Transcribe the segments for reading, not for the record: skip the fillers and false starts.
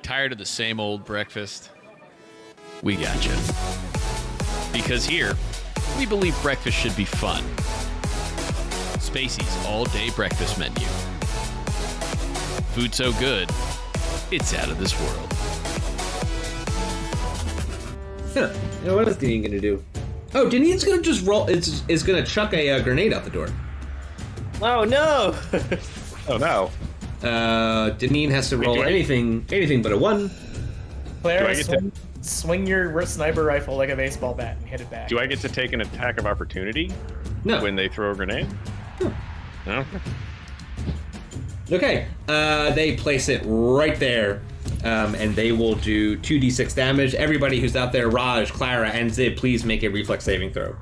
Tired of the same old breakfast? We got you. Because here, we believe breakfast should be fun. Spacey's all-day breakfast menu. Food so good, it's out of this world. Huh. Now what is Deneen gonna do? Oh, Deneen's gonna just roll. Is gonna chuck a grenade out the door. Oh no! Oh no. Deneen has to roll anything but a 1. Claire, swing your sniper rifle like a baseball bat and hit it back. Do I get to take an attack of opportunity? No. When they throw a grenade? No. Okay. They place it right there, and they will do 2d6 damage. Everybody who's out there, Raj, Clara, and Zib, please make a reflex saving throw.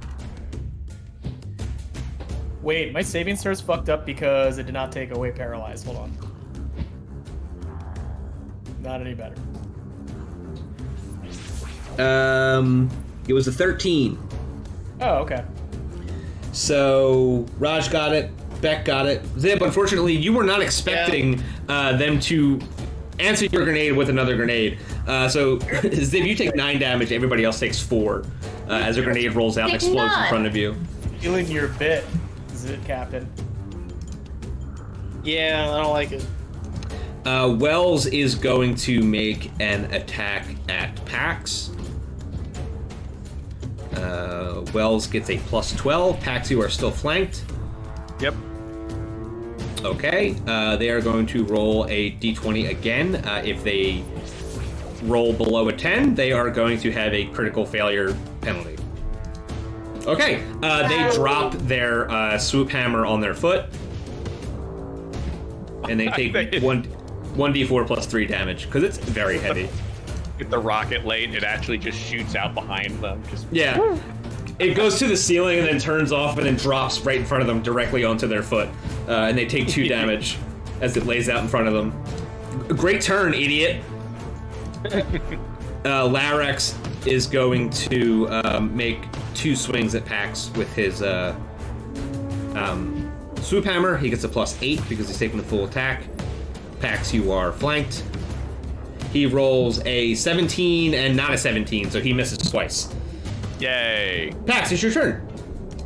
Wait, my saving throw's fucked up because it did not take away paralyzed. Hold on. Not any better. It was a 13. Oh, okay. So Raj got it, Beck got it. Zib, unfortunately, you were not expecting them to answer your grenade with another grenade. So Zib, you take 9 damage. Everybody else takes 4 as a grenade rolls out and explodes in front of you. Feeling your bit, Zib, Captain. Yeah, I don't like it. Wells is going to make an attack at Pax. Wells gets a +12. Pax, you are still flanked. Yep. Okay. They are going to roll a d20 again. If they roll below a 10, they are going to have a critical failure penalty. Okay. They drop their swoop hammer on their foot. And they take 1d4 plus 3 damage, because it's very heavy. With the rocket late, it actually just shoots out behind them. Yeah. It goes to the ceiling and then turns off and then drops right in front of them directly onto their foot. And they take 2 damage as it lays out in front of them. Great turn, idiot. Larex is going to make 2 swings at Pax with his swoop hammer. He gets a +8 because he's taking the full attack. Pax, you are flanked. He rolls a 17 and not a 17, so he misses twice. Yay. Pax, it's your turn.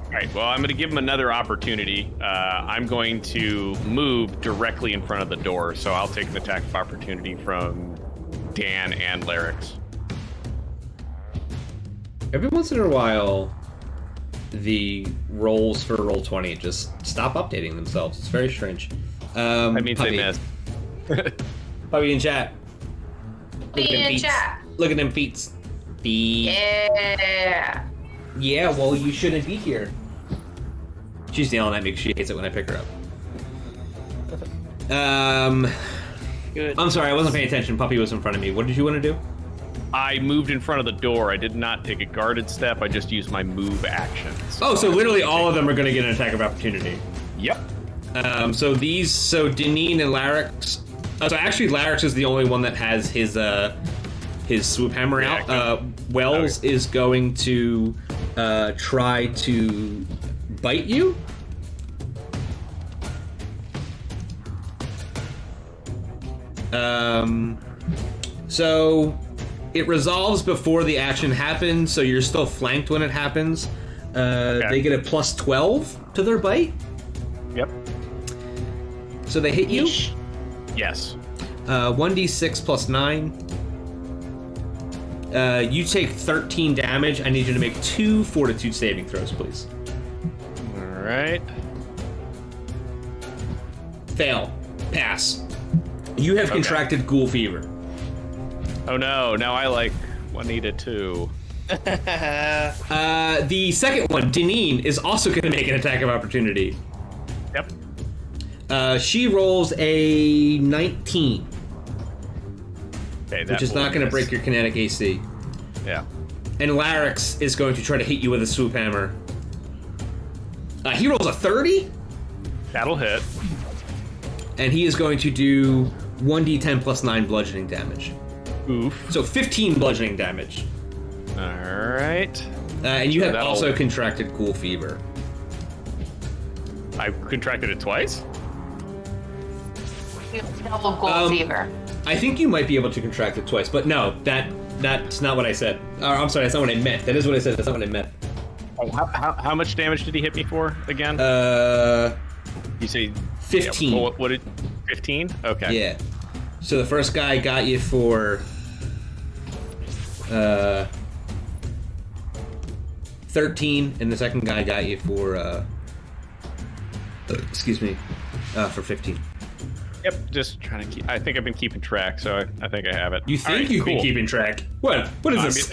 All right, well, I'm going to give him another opportunity. I'm going to move directly in front of the door, so I'll take an attack of opportunity from Dan and Larix. Every once in a while, the rolls for Roll20 just stop updating themselves. It's very strange. That means Puppy. they missed. Puppy in chat. Look at them feet. Look at them feet. Yeah. Yeah, well, you shouldn't be here. She's yelling at me because she hates it when I pick her up. Good. I'm sorry, I wasn't paying attention. Puppy was in front of me. What did you want to do? I moved in front of the door. I did not take a guarded step. I just used my move action. So literally all of them are going to get an attack of opportunity. Yep. So Deneen and Larix. So actually, Larix is the only one that has his swoop hammer out. Wells is going to try to bite you. So it resolves before the action happens, so you're still flanked when it happens. They get a +12 to their bite. Yep. So they hit you. Yes. 1d6 plus 9. You take 13 damage. I need you to make 2 fortitude saving throws, please. All right. Fail. Pass. You have contracted ghoul fever. Oh no, now I like Juanita too. The second one, Deneen, is also going to make an attack of opportunity. Yep. She rolls a 19. Okay, which is not going to break your kinetic AC. Yeah. And Larix is going to try to hit you with a swoop hammer. He rolls a 30. That'll hit. And he is going to do 1d10 plus 9 bludgeoning damage. Oof. So 15 bludgeoning damage. All right. And you have also contracted ghoul fever. I've contracted it twice? you double ghoul fever? I think you might be able to contract it twice, but no, that's not what I said. I'm sorry, that's not what I meant. That is what I said. That's not what I meant. How much damage did he hit me for again? You say 15. Yeah, what did 15? Okay. Yeah. So the first guy got you for 13, and the second guy got you for for 15. Yep, just trying to keep. I think I've been keeping track, so I think I have it. You think All right, you've cool. been keeping track? What is this?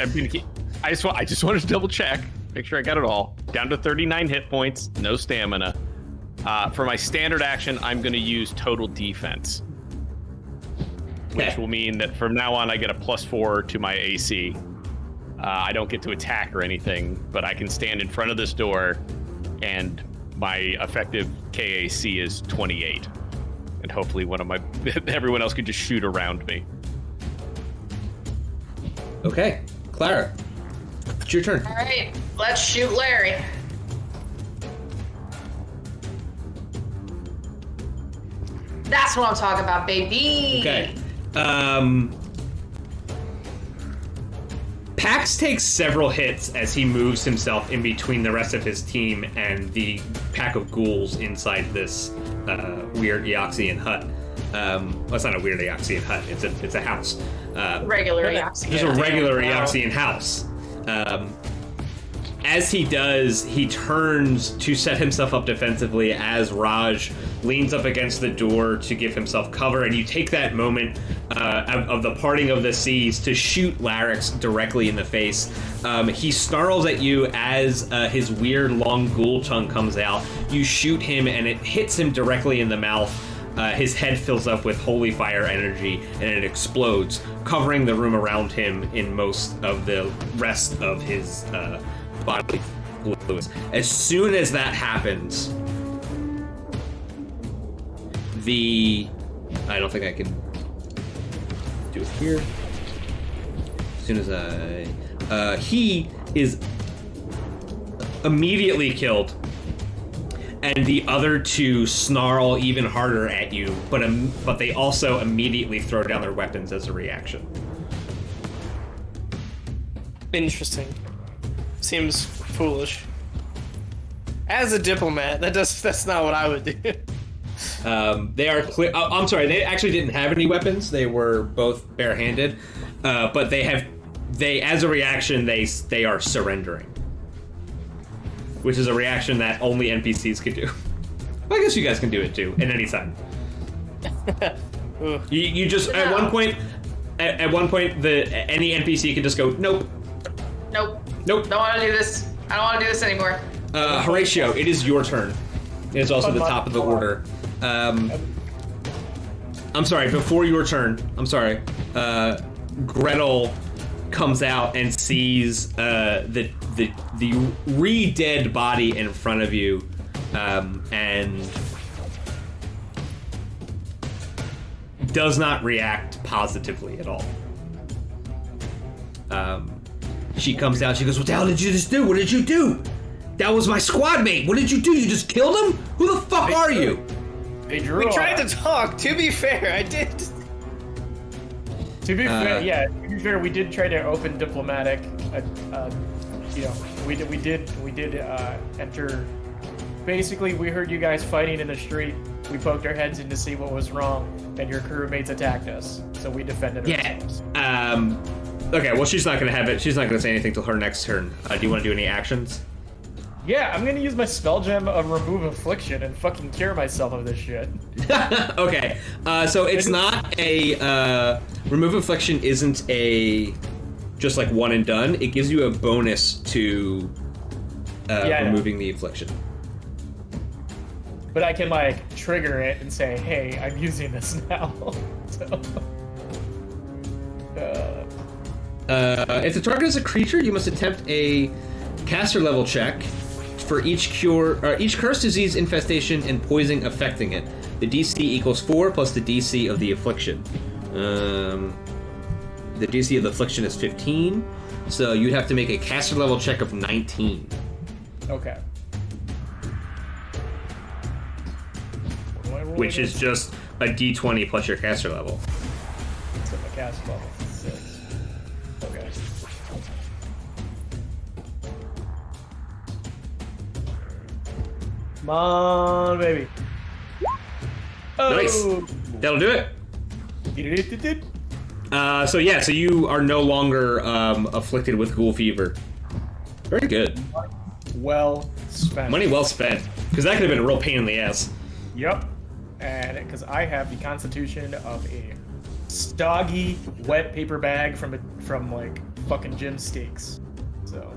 I just wanted to double check, make sure I got it all. Down to 39 hit points, no stamina. For my standard action, I'm going to use total defense, which will mean that from now on I get a +4 to my AC. I don't get to attack or anything, but I can stand in front of this door, and my effective KAC is 28. And hopefully everyone else could just shoot around me. Okay, Clara, it's your turn. All right, let's shoot Larry. That's what I'm talking about, baby. Okay. Pax takes several hits as he moves himself in between the rest of his team and the pack of ghouls inside this weird Eoxian hut. Well, it's not a weird Eoxian hut. It's a house. Regular Eoxian. Just a regular Eoxian house. As he does, he turns to set himself up defensively as Raj leans up against the door to give himself cover, and you take that moment of the parting of the seas to shoot Larix directly in the face. He snarls at you as his weird long ghoul tongue comes out. You shoot him, and it hits him directly in the mouth. His head fills up with holy fire energy, and it explodes, covering the room around him in most of the rest of his body fluids. As soon as that happens, I don't think I can do it here. As soon as he is immediately killed, and the other two snarl even harder at you, but they also immediately throw down their weapons as a reaction. Interesting. Seems foolish. As a diplomat, that's not what I would do. They are clear. I'm sorry. They actually didn't have any weapons. They were both barehanded, but they as a reaction they are surrendering, which is a reaction that only NPCs could do. Well, I guess you guys can do it too at any time. you just at one point any NPC can just go nope. Don't want to do this. I don't want to do this anymore. Horatio, it is your turn. It is also the top of the order. I'm sorry, before your turn, Gretel comes out and sees the re-dead body in front of you, and does not react positively at all. She comes out, she goes, "What the hell did you just do? What did you do? That was my squad mate. What did you do? You just killed him? Who the fuck are you?" We tried to talk. To be fair, I did. To be fair, we did try to open diplomatic. We did enter. Basically, we heard you guys fighting in the street. We poked our heads in to see what was wrong, and your crewmates attacked us. So we defended ourselves. Okay. Well, she's not gonna have it. She's not gonna say anything till her next turn. Do you want to do any actions? Yeah, I'm gonna use my spell gem of remove affliction and fucking cure myself of this shit. Okay, so it's not a remove affliction. Isn't a just like one and done. It gives you a bonus to removing the affliction. But I can like trigger it and say, "Hey, I'm using this now." If the target is a creature, you must attempt a caster level check for each curse, disease, infestation, and poison affecting it. The DC equals 4 plus the DC of the affliction. The DC of the affliction is 15, so you'd have to make a caster level check of 19. Okay. Which is just a D20 plus your caster level. So my cast level is 6. Okay. Come on, baby. Oh. Nice. That'll do it. So you are no longer afflicted with ghoul fever. Very good. Well spent. Money well spent. Because that could have been a real pain in the ass. Yep. And because I have the constitution of a stoggy wet paper bag from like fucking gym steaks. So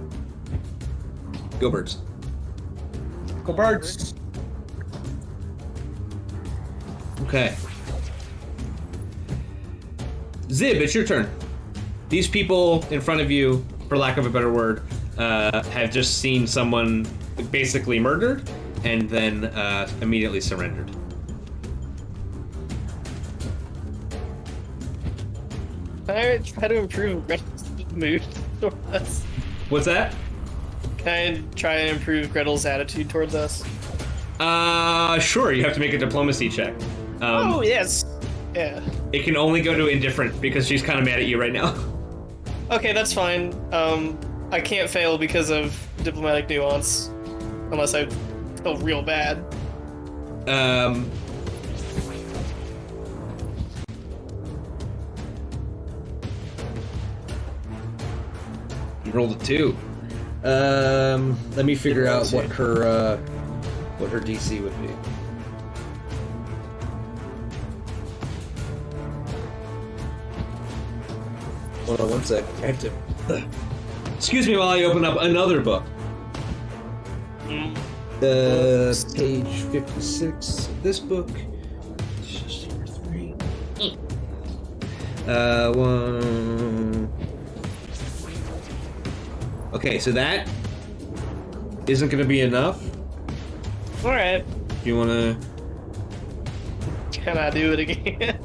Go birds. go birds. Okay. Zib, it's your turn. These people in front of you, for lack of a better word, have just seen someone basically murdered and then immediately surrendered. Can I try to improve Gretel's mood toward us? What's that? Can I try and improve Gretel's attitude towards us? Sure, you have to make a diplomacy check. Oh, yes. Yeah. It can only go to indifferent because she's kind of mad at you right now. Okay, that's fine. I can't fail because of diplomatic nuance. Unless I feel real bad. You rolled a 2. Let me figure out what her DC would be. Hold on one sec. I have to. Excuse me while I open up another book. Page 56 of this book. It's just number 3. One. Okay, so that isn't going to be enough. All right. You want to? Can I do it again?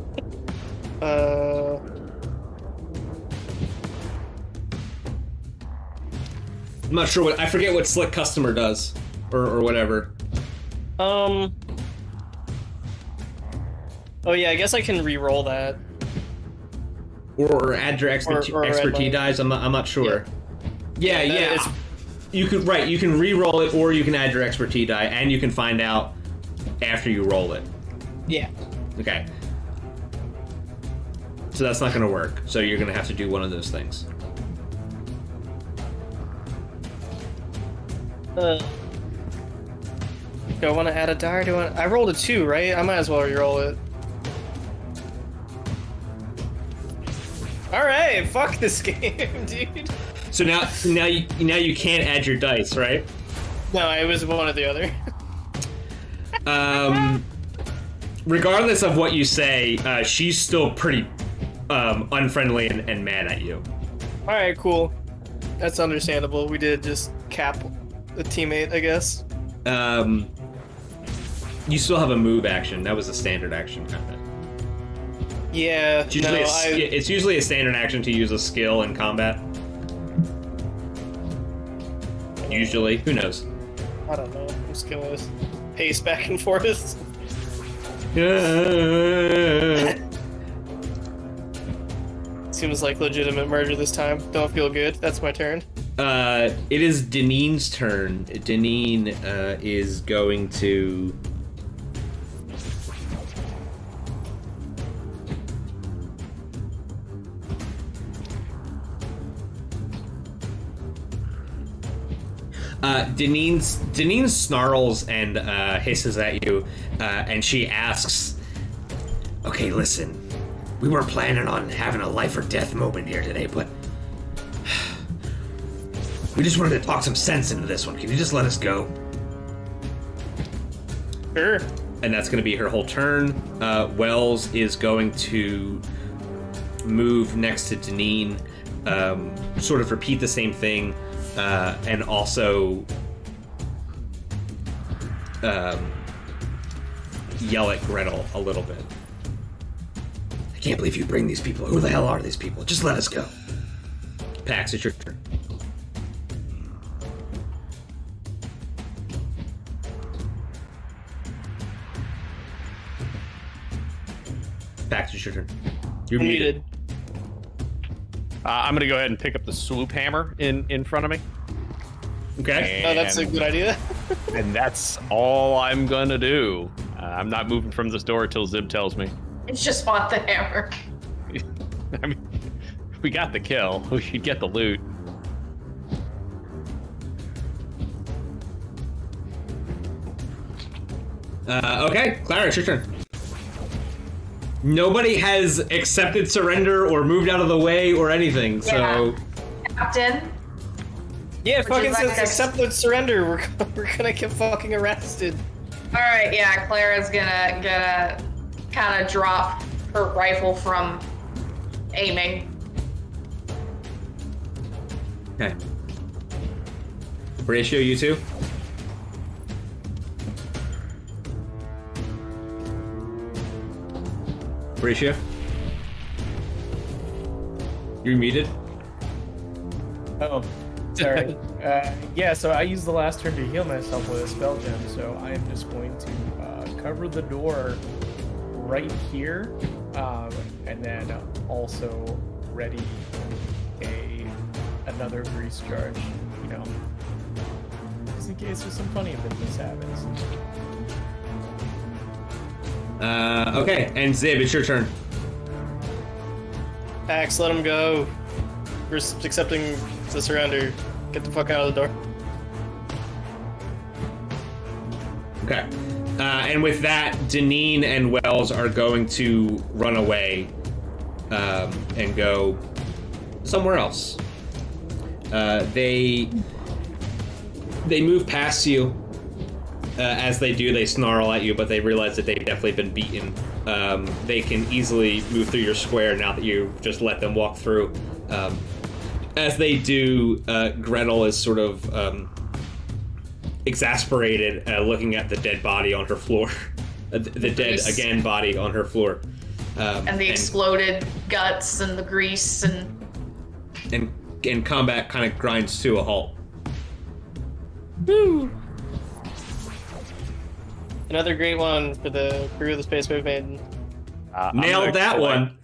I'm not sure I forget what Slick Customer does, or whatever. Oh yeah, I guess I can re-roll that. Or add your expertise dice. I'm not sure. Yeah. It's... You could you can re-roll it, or you can add your expertise die, and you can find out after you roll it. Yeah. Okay. So that's not going to work. So you're going to have to do one of those things. Do I want to add a die? I rolled a 2, right? I might as well re-roll it. All right, fuck this game, dude. So now you can't add your dice, right? No, it was one or the other. Regardless of what you say, she's still pretty unfriendly and mad at you. All right, cool. That's understandable. We did just cap a teammate, I guess. You still have a move action. That was a standard action, kind of. Yeah. It's usually a standard action to use a skill in combat. Usually, who knows? I don't know. I'm just gonna pace back and forth. Seems like legitimate murder this time. Don't feel good. That's my turn. It is Deneen's turn. Deneen is going to... Deneen snarls and hisses at you, and she asks, "Okay, listen, we weren't planning on having a life or death moment here today, but we just wanted to talk some sense into this one. Can you just let us go?" Sure. And that's going to be her whole turn. Wells is going to move next to Deneen, sort of repeat the same thing, and also yell at Gretel a little bit. "I can't believe you bring these people. Who the hell are these people? Just let us go." Pax, it's your turn. Pax, it's your turn. You're Muted. I'm gonna go ahead and pick up the swoop hammer in front of me. Okay. Oh, that's a good idea. And that's all I'm gonna do. I'm not moving from this door until Zib tells me. It's just want the hammer. I mean, we got the kill. We should get the loot. Okay, Clara, it's your turn. Nobody has accepted surrender or moved out of the way or anything, so... Captain, Yeah, Would fucking you like says us- accept the surrender. We're gonna get fucking arrested. all right, yeah, Clara's gonna kind of drop her rifle from aiming. Okay. Horatio, you two? Horatio? You're muted? Oh, sorry. Yeah, so I used the last turn to heal myself with a spell gem, so I am just going to cover the door right here, and then also ready another grease charge, you know, just in case there's some funny business happens. Okay, and Zib, it's your turn. Axe, let him go. We're accepting the surrender. Get the fuck out of the door. Okay. And with that, Deneen and Wells are going to run away and go somewhere else. They move past you. As they do, they snarl at you, but they realize that they've definitely been beaten. They can easily move through your square now that you just let them walk through. As they do, Gretel is sort of exasperated, looking at the dead body on her floor. The dead, again, body on her floor. And the exploded guts and the grease And combat kind of grinds to a halt. Woo! Another great one for the crew of the Space Movement. Nailed that one.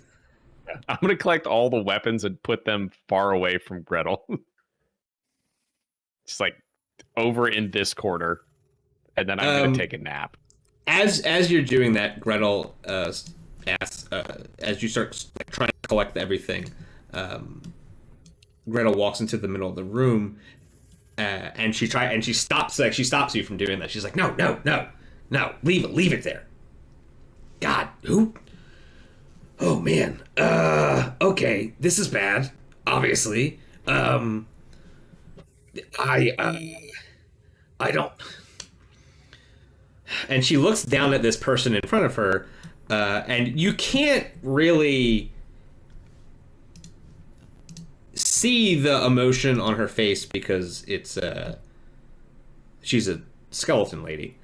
I'm gonna collect all the weapons and put them far away from Gretel. Just like over in this corner, and then I'm gonna take a nap. As you're doing that, Gretel asks, as you start trying to collect everything, Gretel walks into the middle of the room, and she stops you from doing that. She's like, no, leave it there. God, who? Oh man. Okay, this is bad. Obviously. I don't. And she looks down at this person in front of her, and you can't really see the emotion on her face because she's a skeleton lady,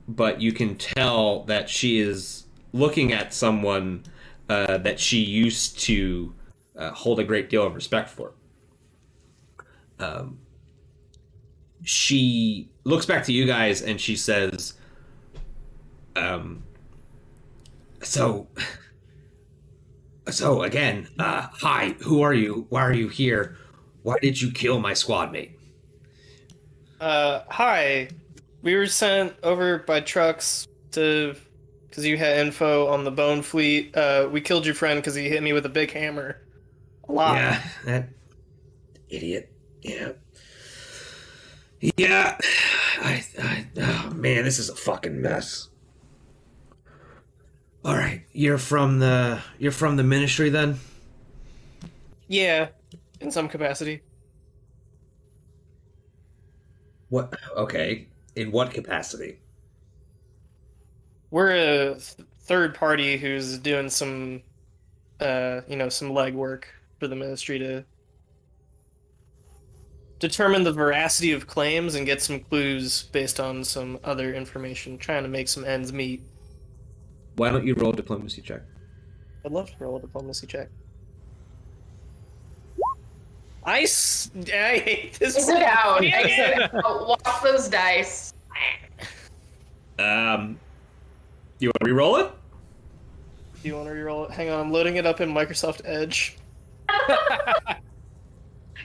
but you can tell that she is looking at someone that she used to hold a great deal of respect for. She looks back to you guys and she says, so again, hi, who are you? Why are you here? Why did you kill my squad mate? Hi. We were sent over by trucks because you had info on the Bone Fleet. We killed your friend because he hit me with a big hammer. A lot. Yeah, that idiot. Yeah. Yeah. Oh man, this is a fucking mess. All right, you're from the ministry then? Yeah, in some capacity. What? Okay. In what capacity? We're a third party who's doing some, some legwork for the ministry to determine the veracity of claims and get some clues based on some other information, trying to make some ends meet. Why don't you roll a diplomacy check? I'd love to roll a diplomacy check. I hate this. Is it out? Watch those dice. You want to re-roll it? Do you want to reroll it? Hang on, I'm loading it up in Microsoft Edge.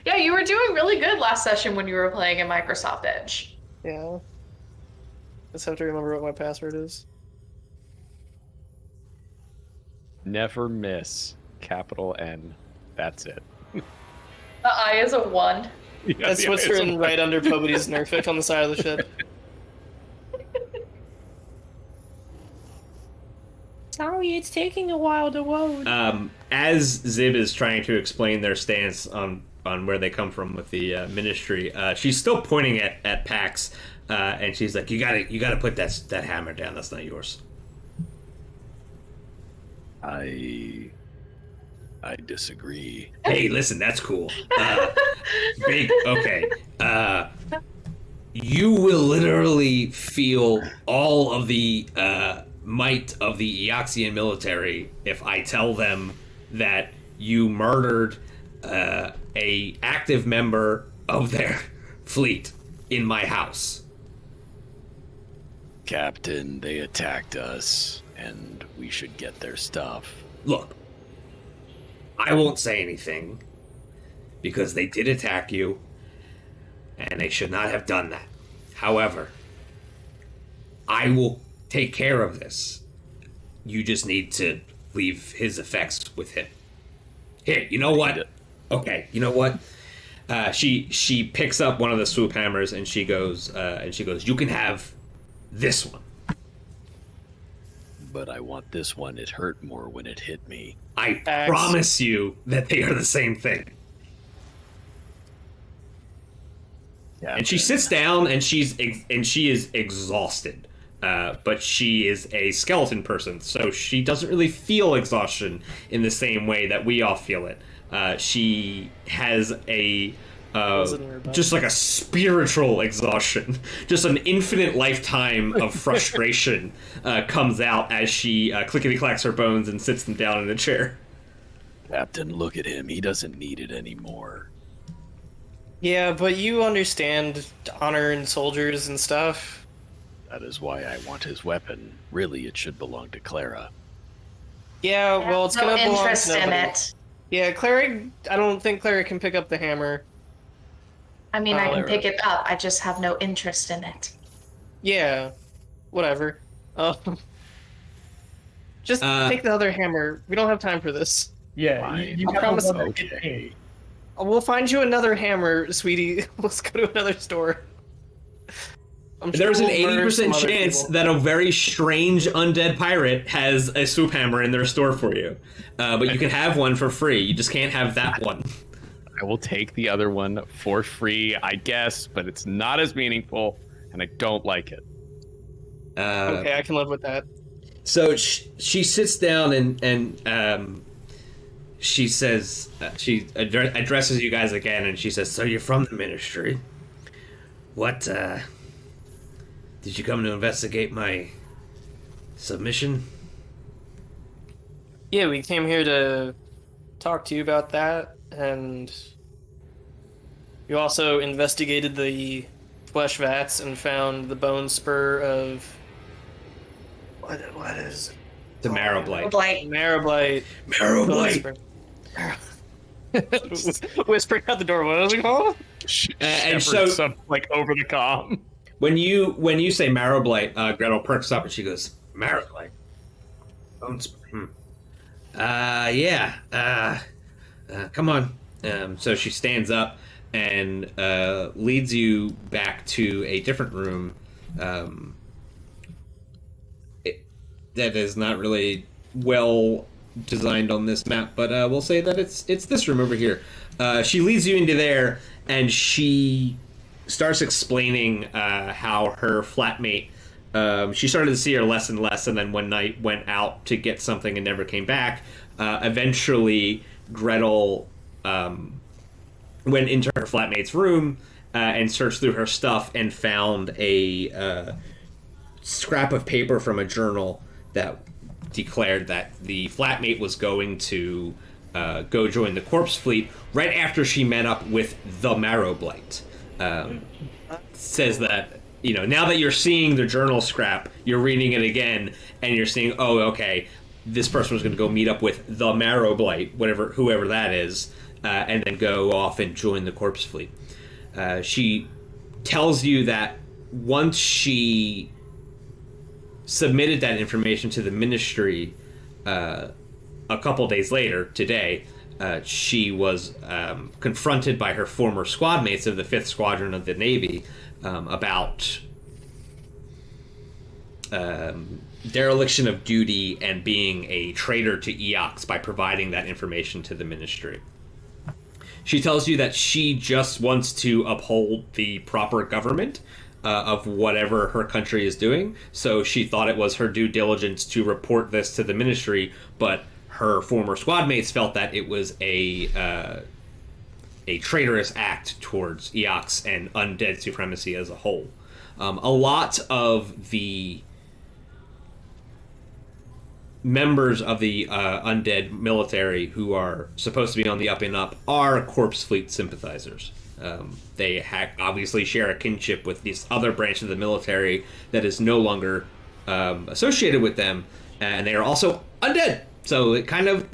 Yeah, you were doing really good last session when you were playing in Microsoft Edge. Yeah. Just have to remember what my password is. Never miss. Capital N. That's it. The I is a 1. Yeah, That's what's written right under Pobity's Nerfic on the side of the ship. Sorry, it's taking a while to load. As Zib is trying to explain their stance on where they come from with the ministry, she's still pointing at Pax, and she's like, "You gotta put that hammer down. That's not yours." I disagree. Hey, listen, that's cool. Big, okay. You will literally feel all of the might of the Eoxian military if I tell them that you murdered a active member of their fleet in my house. Captain, they attacked us, and we should get their stuff. Look, I won't say anything because they did attack you and they should not have done that. However, I will take care of this. You just need to leave his effects with him. Here, you know what? Okay, you know what? She picks up one of the swoop hammers and she goes, "You can have this one." But I want this one. It hurt more when it hit me. I promise you that they are the same thing. Yeah, And she sits down and she is exhausted. But she is a skeleton person, so she doesn't really feel exhaustion in the same way that we all feel it. She has a just like a spiritual exhaustion, just an infinite lifetime of frustration comes out as she clickety clacks her bones and sits them down in a chair. Captain, look at him. He doesn't need it anymore. Yeah, but you understand honor and soldiers and stuff. That is why I want his weapon. Really, it should belong to Clara. Yeah, well, it's no gonna belong interest to in nobody. it. Yeah, Clara. I don't think Clara can pick up the hammer. I mean, I can Clara. pick it up. I just have no interest in it. Yeah, whatever. Just take the other hammer. We don't have time for this. Yeah, Fine. you I have promise- the one that hit me. Okay. We'll find you another hammer, sweetie. Let's go to another store. I'm sure There's an we'll murder 80% some other chance people. that a very strange undead pirate has a swoop hammer in their store for you. But you can have one for free. You just can't have that one. I will take the other one for free, I guess, but it's not as meaningful, and I don't like it. Okay, I can live with that. So she sits down and she says, she addresses you guys again, and she says, "So you're from the ministry. What, did you come to investigate my submission?" Yeah, we came here to talk to you about that, and you also investigated the flesh vats and found the bone spur of what is it? The marrow blight. Like, Marrowblight. Marrow blight. Whispering out the door. What was it called? And Shepard, so- like over the comm. When you say marrow blight, Gretel perks up and she goes, "Marrow blight. Bones. Yeah. Come on." So she stands up and leads you back to a different room. That is not really well designed on this map, but we'll say that it's this room over here. She leads you into there, and she starts explaining how her flatmate. She started to see her less and less, and then one night went out to get something and never came back. Eventually, Gretel went into her flatmate's room and searched through her stuff and found a scrap of paper from a journal that declared that the flatmate was going to go join the corpse fleet right after she met up with the Marrow Blight. Says that, now that you're seeing the journal scrap, you're reading it again, and you're seeing, oh, okay, this person was going to go meet up with the Marrow Blight, whoever that is, and then go off and join the corpse fleet. She tells you that once she submitted that information to the ministry a couple days later, today, she was confronted by her former squad mates of the 5th Squadron of the Navy about dereliction of duty and being a traitor to EOX by providing that information to the ministry. She tells you that she just wants to uphold the proper government of whatever her country is doing, so she thought it was her due diligence to report this to the ministry, but her former squad mates felt that it was a traitorous act towards EOX and undead supremacy as a whole. A lot of the members of the undead military who are supposed to be on the up and up are corpse fleet sympathizers. They obviously share a kinship with this other branch of the military that is no longer associated with them, and they are also undead. So it kind of,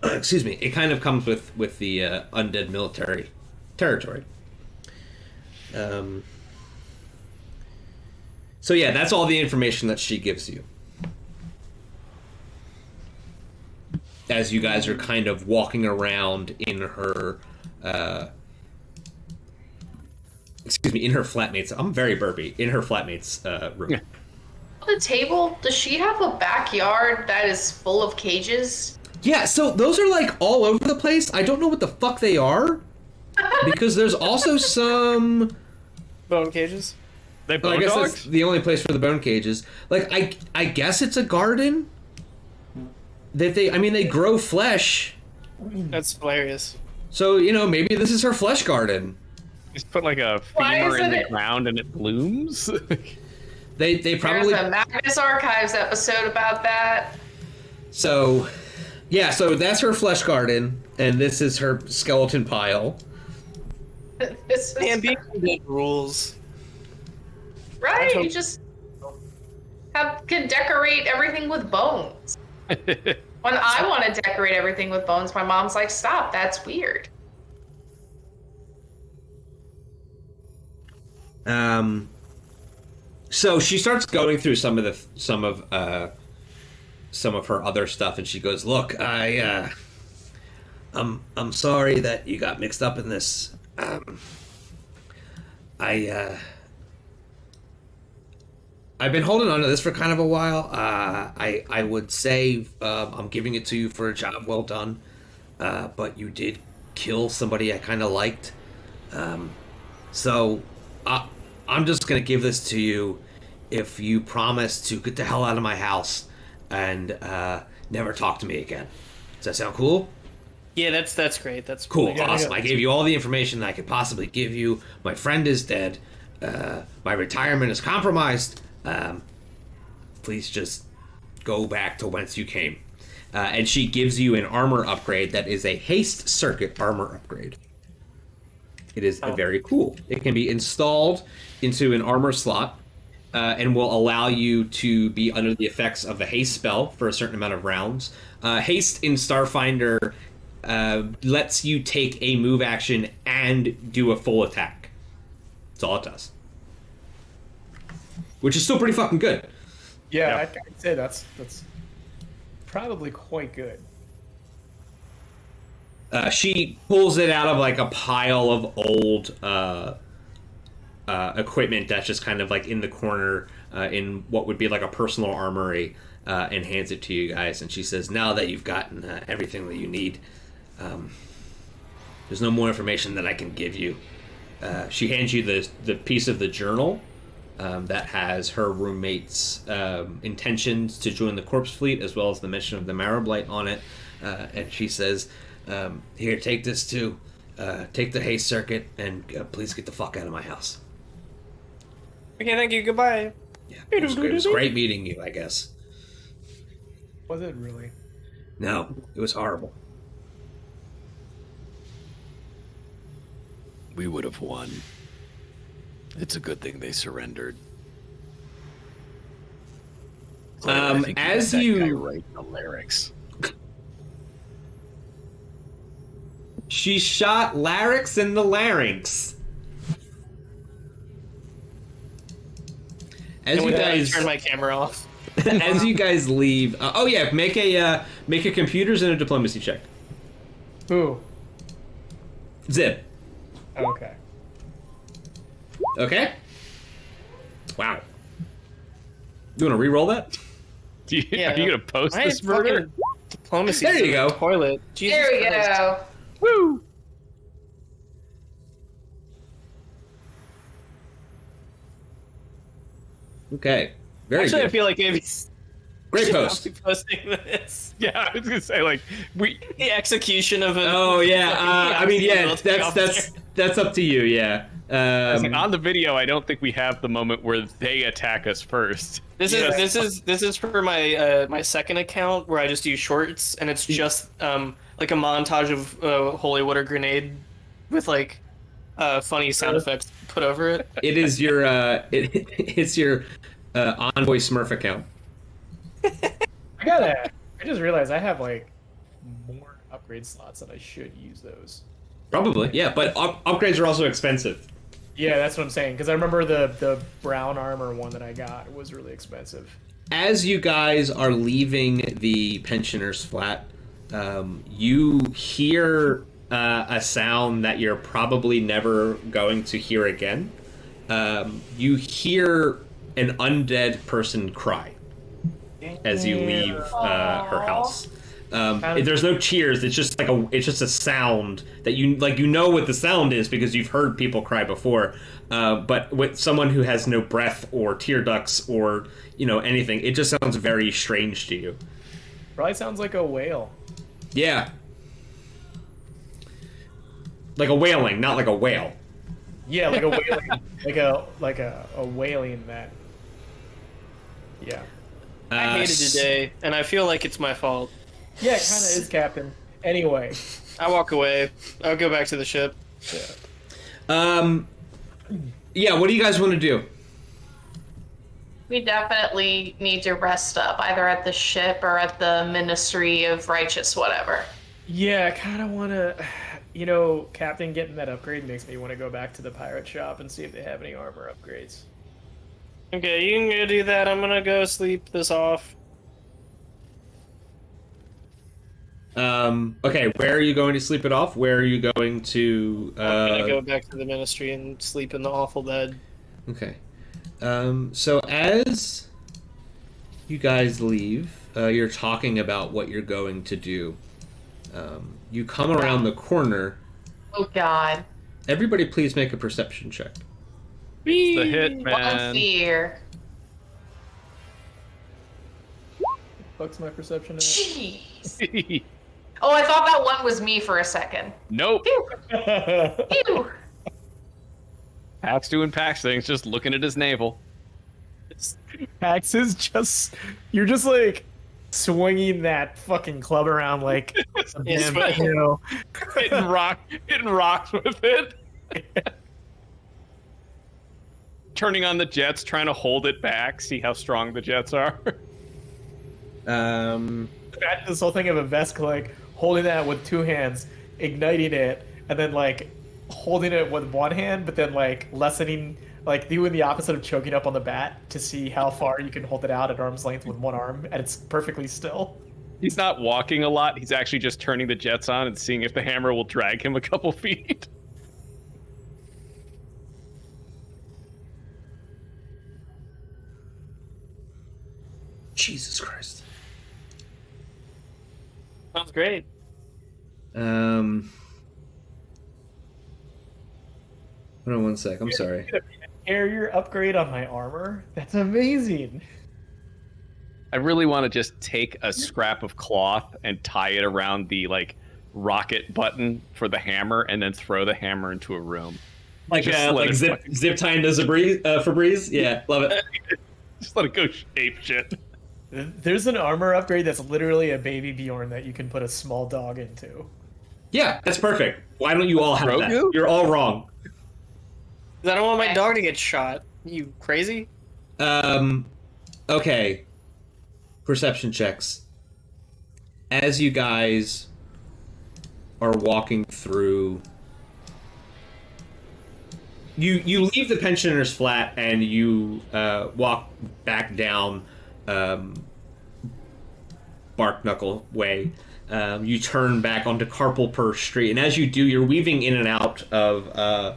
excuse me, it kind of comes with the undead military territory. So yeah, that's all the information that she gives you. As you guys are kind of walking around in her, in her flatmate's, I'm very burpy, in her flatmate's room. Yeah. The table, does she have a backyard that is full of cages? Yeah, so those are like all over the place. I don't know what the fuck they are, because there's also some Bone cages? They Well, bone I guess dogs? that's the only place for the bone cages. Like, I guess it's a garden. That they grow flesh. That's hilarious. So, maybe this is her flesh garden. Just put like a Why femur in isn't the it- ground and it blooms? They probably... There's a Magnus Archives episode about that. So, yeah, so that's her flesh garden, and this is her skeleton pile. This is Man, being dead rules. right. You just can decorate everything with bones. When I want to decorate everything with bones, my mom's like, "Stop, that's weird." So she starts going through some of her other stuff, and she goes, "Look, I'm sorry that you got mixed up in this. I've been holding on to this for kind of a while. I would say I'm giving it to you for a job well done, but you did kill somebody I kind of liked. So I'm just going to give this to you if you promise to get the hell out of my house and never talk to me again. Does that sound cool?" Yeah, that's great. That's Cool, really good. awesome. I gave you all the information that I could possibly give you. My friend is dead. My retirement is compromised. Please just go back to whence you came. And she gives you an armor upgrade that is a haste circuit armor upgrade. It is very cool. It can be installed into an armor slot and will allow you to be under the effects of the haste spell for a certain amount of rounds. Haste in Starfinder lets you take a move action and do a full attack. That's all it does. Which is still pretty fucking good. Yeah, Yeah. I'd say that's probably quite good. She pulls it out of like a pile of old equipment that's just kind of like in the corner in what would be like a personal armory, and hands it to you guys. And she says, "Now that you've gotten everything that you need, there's no more information that I can give you." She hands you the piece of the journal that has her roommate's intentions to join the corpse fleet, as well as the mention of the Marrowblight on it. And she says, "Here, take this too. Take the haste circuit, and please get the fuck out of my house." Okay, thank you. Goodbye. Yeah, it was great meeting you, I guess. Was it really? No, it was horrible. We would have won. It's a good thing they surrendered. I think as that guy you write the lyrics. She shot larynx in the larynx. As And you with that, I guys turn my camera off. as you guys leave, oh yeah, make a computers and a diplomacy check. Who? Zip. Okay. Okay. Wow. You want to re-roll that? Are you gonna post My this murder? fucking diplomacy. There you in go. the toilet. Jesus There we Christ. go. Woo! Okay. Very Actually, I good. feel like maybe Great should post. not be posting this. Yeah, I was gonna say like we. The execution of a. Oh yeah. I mean, yeah. military That's up to you. Yeah. On the video, I don't think we have the moment where they attack us first. This is for my my second account where I just use shorts and it's just like a montage of holy water grenade with like funny sound effects put over it. It is your it's your Envoy Smurf account. I just realized I have like more upgrade slots than I should use those. Probably, yeah. But upgrades are also expensive. Yeah, that's what I'm saying. Because I remember the brown armor one that I got was really expensive. As you guys are leaving the pensioners' flat, you hear a sound that you're probably never going to hear again. You hear an undead person cry as you leave her house. There's no cheers. It's just a sound that you know what the sound is because you've heard people cry before. But with someone who has no breath or tear ducts or anything, it just sounds very strange to you. Probably sounds like a whale. Yeah, like a wailing, not like a whale. Yeah, like a whaling, like a whaling that. Yeah. I hated today, and I feel like it's my fault. Yeah, it kind of is, Captain. Anyway. I walk away. I'll go back to the ship. Yeah, what do you guys want to do? We definitely need to rest up, either at the ship or at the Ministry of Righteous whatever. Yeah, I kind of want to... Captain getting that upgrade makes me want to go back to the pirate shop and see if they have any armor upgrades. Okay, you can go do that. I'm gonna go sleep this off. Okay, where are you going to sleep it off? Where are you going to... I'm gonna go back to the ministry and sleep in the awful bed. Okay. So as you guys leave, you're talking about what you're going to do. You come around the corner. Oh God. Everybody please make a perception check. It's the hit, One man. fear. Fuck's my perception at? Jeez. Oh, I thought that one was me for a second. Nope. Phew. Phew. Pat's doing Pax things, just looking at his navel. Pax is just... You're just, like, swinging that fucking club around like... Yes, damn, but- hitting rocks with it. Turning on the jets, trying to hold it back, see how strong the jets are. Imagine this whole thing of a Vesk, like, holding that with two hands, igniting it, and then, like, holding it with one hand, but then, like, lessening, like, doing the opposite of choking up on the bat to see how far you can hold it out at arm's length with one arm, and it's perfectly still. He's not walking a lot. He's actually just turning the jets on and seeing if the hammer will drag him a couple feet. Jesus Christ. Sounds great. Hold on one sec. I'm sorry. Carrier upgrade on my armor? That's amazing. I really want to just take a scrap of cloth and tie it around the rocket button for the hammer, and then throw the hammer into a room. Like Just let it zip tying to Febreze? Yeah, love it. Just let it go ape shit. There's an armor upgrade that's literally a baby Bjorn that you can put a small dog into. Yeah, that's perfect. Why don't you all have that? Grogu? You're all wrong. 'Cause I don't want my dog to get shot. You crazy? Okay. perception checks. As you guys are walking through, you leave the pensioner's flat and you walk back down Bark Knuckle Way. You turn back onto Carpelpur Street, and as you do, you're weaving in and out of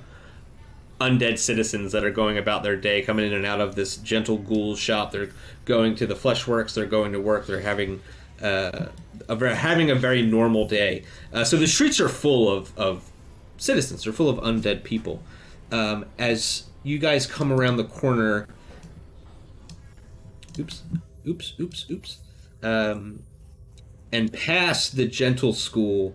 undead citizens that are going about their day, coming in and out of this gentle ghoul shop. They're going to the Fleshworks. They're going to work. They're having a very normal day. So the streets are full of citizens. They're full of undead people. As you guys come around the corner, oops. And past the gentle school,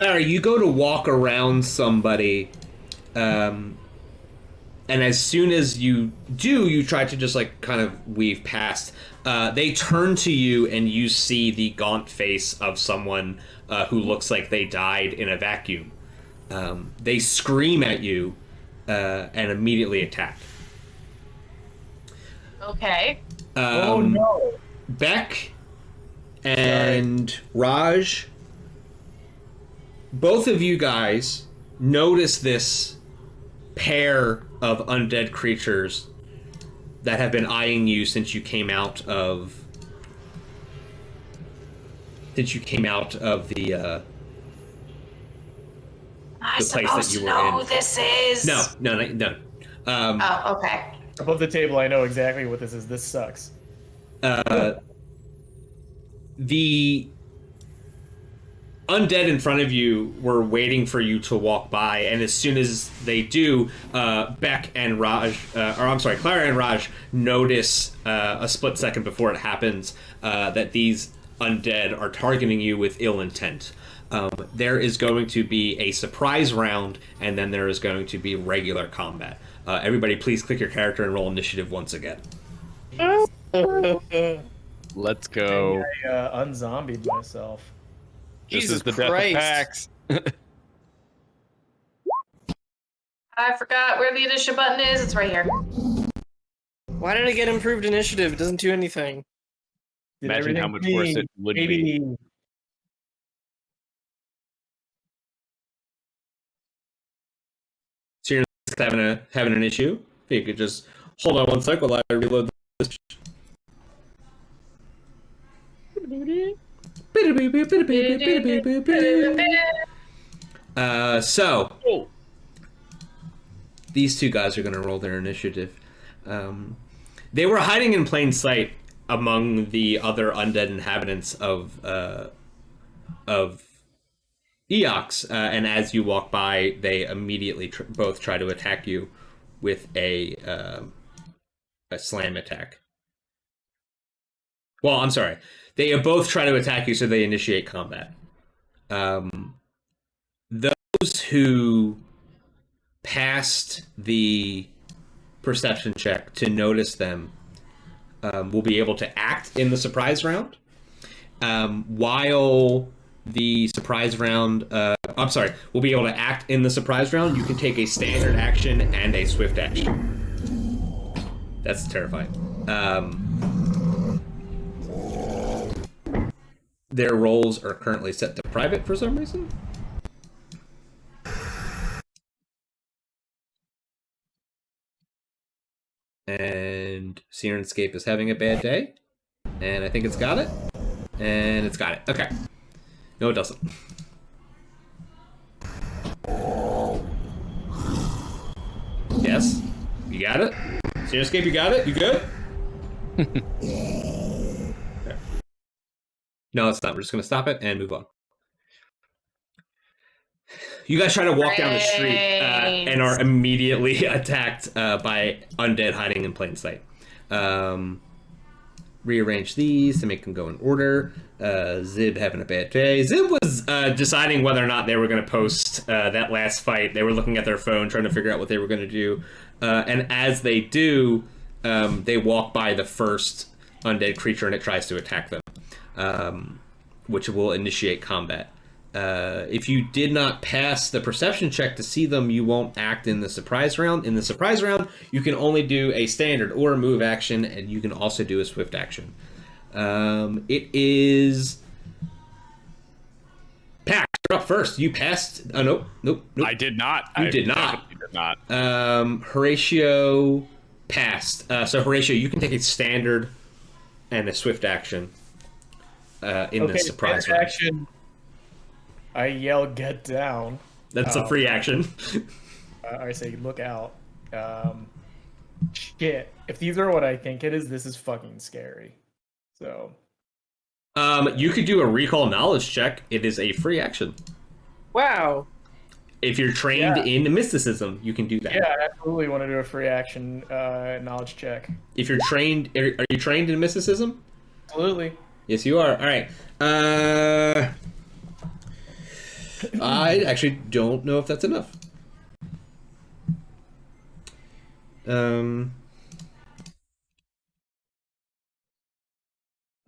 you go to walk around somebody, and as soon as you do, you try to just like kind of weave past. They turn to you, and you see the gaunt face of someone who looks like they died in a vacuum. They scream at you and immediately attack. Okay. Oh no. Beck and Raj, both of you guys notice this pair of undead creatures that have been eyeing you since you came out of the place that you were in. Who this is? No. Oh, okay. Above the table, I know exactly what this is. This sucks. The undead in front of you were waiting for you to walk by, and as soon as they do, Beck and Raj, Clara and Raj notice a split second before it happens that these undead are targeting you with ill intent. There is going to be a surprise round, and then there is going to be regular combat. Everybody, please click your character and roll initiative once again. Let's go. I unzombied myself. This Jesus is the Christ. death of Pax. I forgot where the initiative button is. It's right here. Why did I get improved initiative? It doesn't do anything. Did Imagine how everything much worse be, it would baby. be. So you're having an issue. If you could just hold on one sec while I reload this. So these two guys are going to roll their initiative. They were hiding in plain sight among the other undead inhabitants of Eox, and as you walk by, they immediately both try to attack you with a slam attack. Well, I'm sorry. They both try to attack you, so they initiate combat. Those who passed the perception check to notice them will be able to act in the surprise round. While the surprise round, will be able to act in the surprise round, you can take a standard action and a swift action. That's terrifying. Their roles are currently set to private for some reason. And Sirenscape is having a bad day. And I think it's got it. And it's got it. Okay. No, it doesn't. Yes. You got it? Sirenscape, you got it? You good? Okay. No, it's not. We're just going to stop it and move on. You guys try to walk down the street and are immediately attacked by undead hiding in plain sight. Rearrange these to make them go in order. Zib having a bad day. Zib was deciding whether or not they were going to post that last fight. They were looking at their phone, trying to figure out what they were going to do. And as they do, they walk by the first undead creature and it tries to attack them, which will initiate combat. If you did not pass the perception check to see them, you won't act in the surprise round. In the surprise round, you can only do a standard or a move action, and you can also do a swift action. It is Pax. You're up first. You passed. Nope. I did not. You did not. Definitely did not. Horatio passed. So Horatio, you can take a standard and a swift action in the surprise round. Action. I yell, "Get down!" That's a free action. I say, "Look out!" Shit. If these are what I think it is, this is fucking scary. So. You could do a recall knowledge check. It is a free action. Wow. If you're trained in mysticism, you can do that. Yeah, I absolutely want to do a free action knowledge check. If you're trained, are you trained in mysticism? Absolutely. Yes, you are. All right. I actually don't know if that's enough.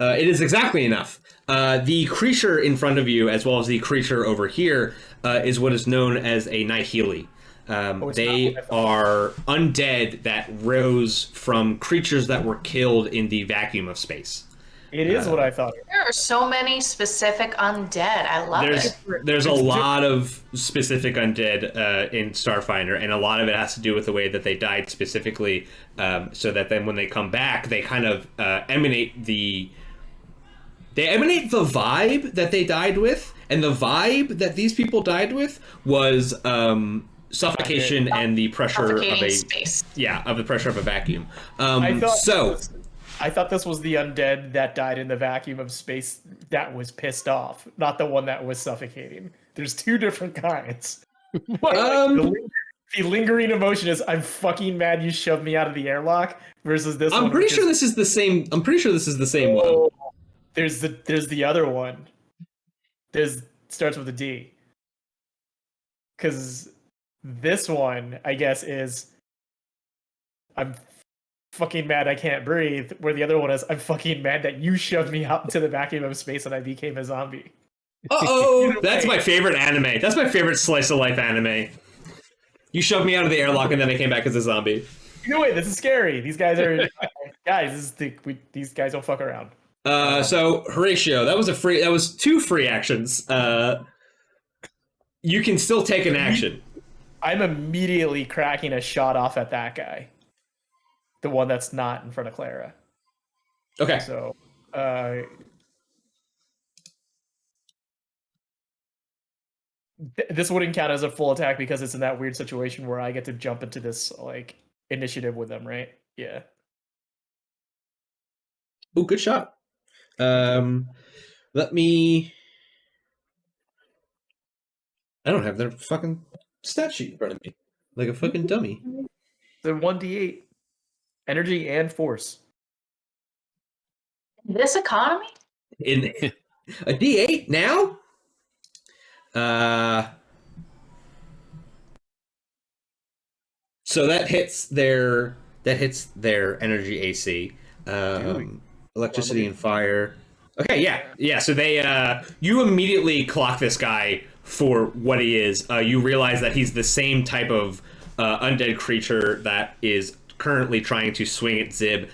It is exactly enough. The creature in front of you, as well as the creature over here, is what is known as a Nihili. They are undead that rose from creatures that were killed in the vacuum of space. It is what I thought. There are so many specific undead. I love it. There's a lot of specific undead in Starfinder, and a lot of it has to do with the way that they died specifically, so that then when they come back, they kind of emanate the vibe that they died with, and the vibe that these people died with was suffocation and the pressure of a space. Yeah, of the pressure of a vacuum. I thought this was the undead that died in the vacuum of space that was pissed off, not the one that was suffocating. There's two different kinds. The lingering emotion is I'm fucking mad you shoved me out of the airlock versus this one. I'm pretty sure this is the same one. There's the other one. Starts with a D. Cause this one, I guess, is I'm fucking mad I can't breathe, where the other one is I'm fucking mad that you shoved me out into the vacuum of space and I became a zombie. That's my favorite anime. That's my favorite slice of life anime. You shoved me out of the airlock and then I came back as a zombie. Either way, this is scary. These guys are guys. These guys don't fuck around. So Horatio, that was two free actions. You can still take an action. I'm immediately cracking a shot off at that guy. The one that's not in front of Clara. Okay. So, this wouldn't count as a full attack because it's in that weird situation where I get to jump into this like initiative with them, right? Yeah. Oh, good shot. Let me. I don't have their fucking stat sheet in front of me, like a fucking dummy. The 1d8. Energy and force. This economy? In a D8 now? So that hits their energy AC. Electricity and fire. Okay, yeah. So they you immediately clock this guy for what he is. You realize that he's the same type of undead creature that is currently trying to swing at Zib.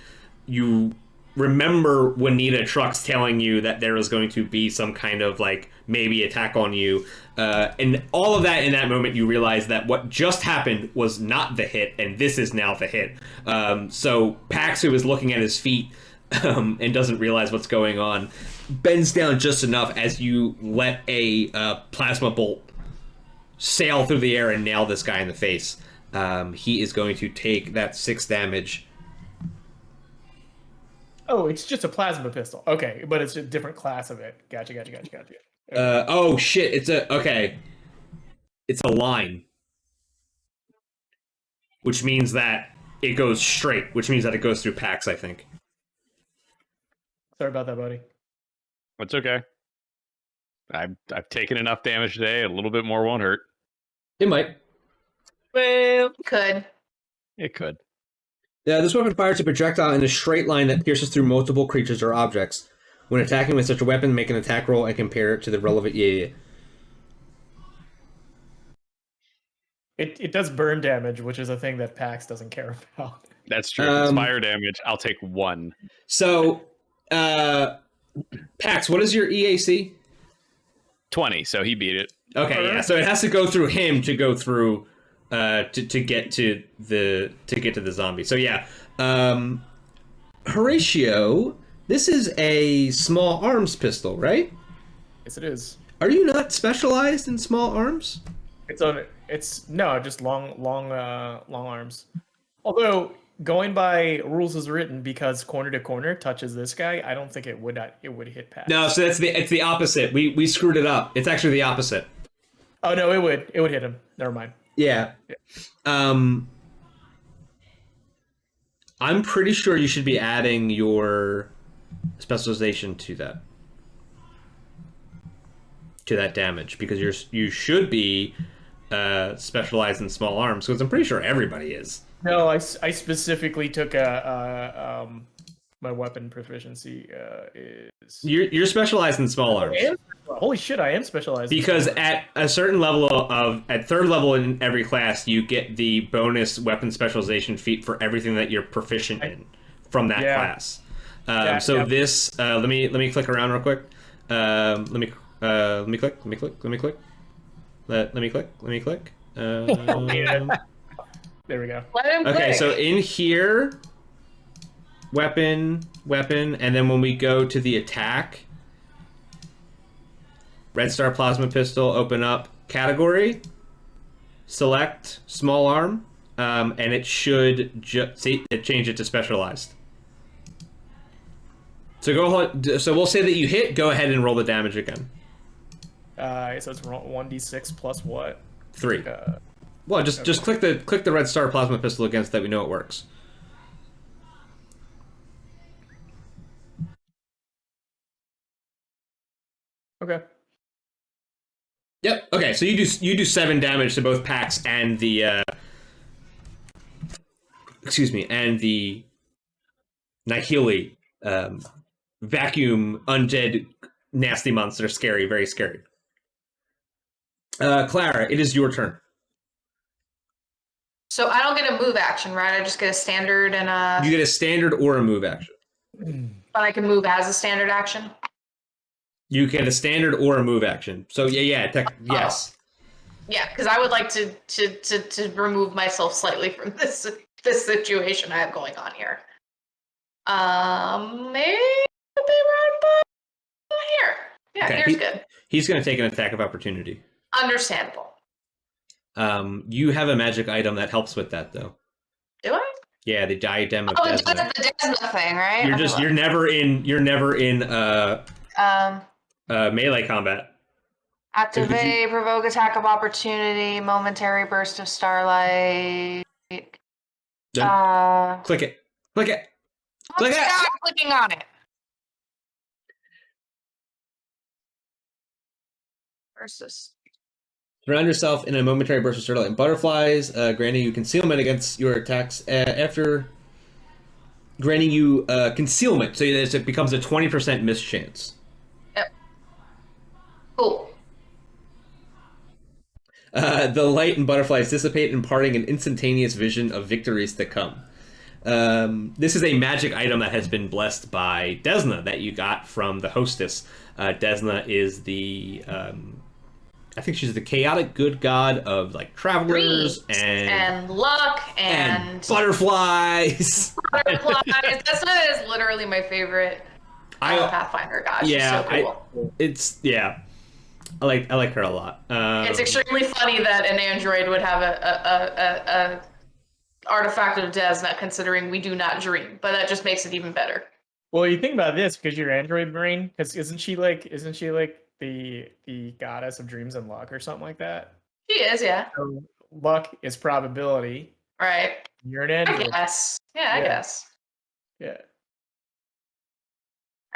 You remember Juanita Trucks telling you that there was going to be some kind of like maybe attack on you, and all of that in that moment you realize that what just happened was not the hit, and this is now the hit. So Pax, who is looking at his feet and doesn't realize what's going on, bends down just enough as you let a plasma bolt sail through the air and nail this guy in the face. He is going to take that 6 damage. Oh, it's just a plasma pistol. Okay, but it's a different class of it. Gotcha. Okay. Oh shit! It's a line, which means that it goes straight. Which means that it goes through Pax, I think. Sorry about that, buddy. It's okay. I've taken enough damage today. A little bit more won't hurt. It might. Well, could. It could. Yeah, this weapon fires a projectile in a straight line that pierces through multiple creatures or objects. When attacking with such a weapon, make an attack roll and compare it to the relevant... Yeah. It does burn damage, which is a thing that Pax doesn't care about. That's true. If it's fire damage, I'll take 1. So, Pax, what is your EAC? 20, so he beat it. Okay, yeah. So it has to go through him to go through to get to the zombie. So yeah, Horatio, this is a small arms pistol, right? Yes, it is. Are you not specialized in small arms? It's no, just long arms. Although going by rules as written, because corner to corner touches this guy, I don't think it would hit Pax. No, so it's the opposite. We screwed it up. It's actually the opposite. Oh no, it would hit him. Never mind. Yeah. I'm pretty sure you should be adding your specialization to that damage, because you should be specialized in small arms, because I'm pretty sure everybody is. No, I specifically took my weapon proficiency is. You're specialized in small arms. Holy shit, I am specialized. Because at a certain level at third level in every class, you get the bonus weapon specialization feat for everything that you're proficient in from that class. This, let me click around real quick. Let me click. There we go. Let him Okay, click. so in here, weapon, and then when we go to the attack, Red Star Plasma Pistol, open up category, select small arm, and it should change it to specialized. So so we'll say that you hit. Go ahead and roll the damage again. So it's 1d6 plus what? 3. Well, just click the Red Star Plasma Pistol again so that we know it works. Okay. Yep. Okay, so you do 7 damage to both Pax and the and the Nihili vacuum undead nasty monster. Scary, very scary. Clara, it is your turn. So I don't get a move action, right? I just get a standard and a. You get a standard or a move action. But I can move as a standard action. You get a standard or a move action. So yes. Yeah, because I would like to remove myself slightly from this situation I have going on here. Maybe right here. Yeah, Okay, here's good. He's going to take an attack of opportunity. Understandable. You have a magic item that helps with that, though. Do I? Yeah, the diadem of Oh, Desna. the Desna thing, right? You're never in melee combat. Activate, provoke attack of opportunity, momentary burst of starlight. Click it. Click it. Click it. Stop clicking on it. Versus. Surround yourself in a momentary burst of starlight and butterflies, granting you concealment against your attacks. After granting you concealment, so it becomes a 20% miss chance. Yep. Cool. The light and butterflies dissipate, imparting an instantaneous vision of victories to come. This is a magic item that has been blessed by Desna that you got from the hostess. Desna is the I think she's the chaotic good god of like travelers and luck and butterflies. Butterflies. Desna is literally my favorite Pathfinder god. She's so cool. I like her a lot. It's extremely funny that an android would have a artifact of Desna, considering we do not dream, but that just makes it even better. Well, you think about this because your android brain, because isn't she like the goddess of dreams and luck or something like that? She is, yeah. So luck is probability. Right. You're an android. I guess. Yeah, I guess. Yeah.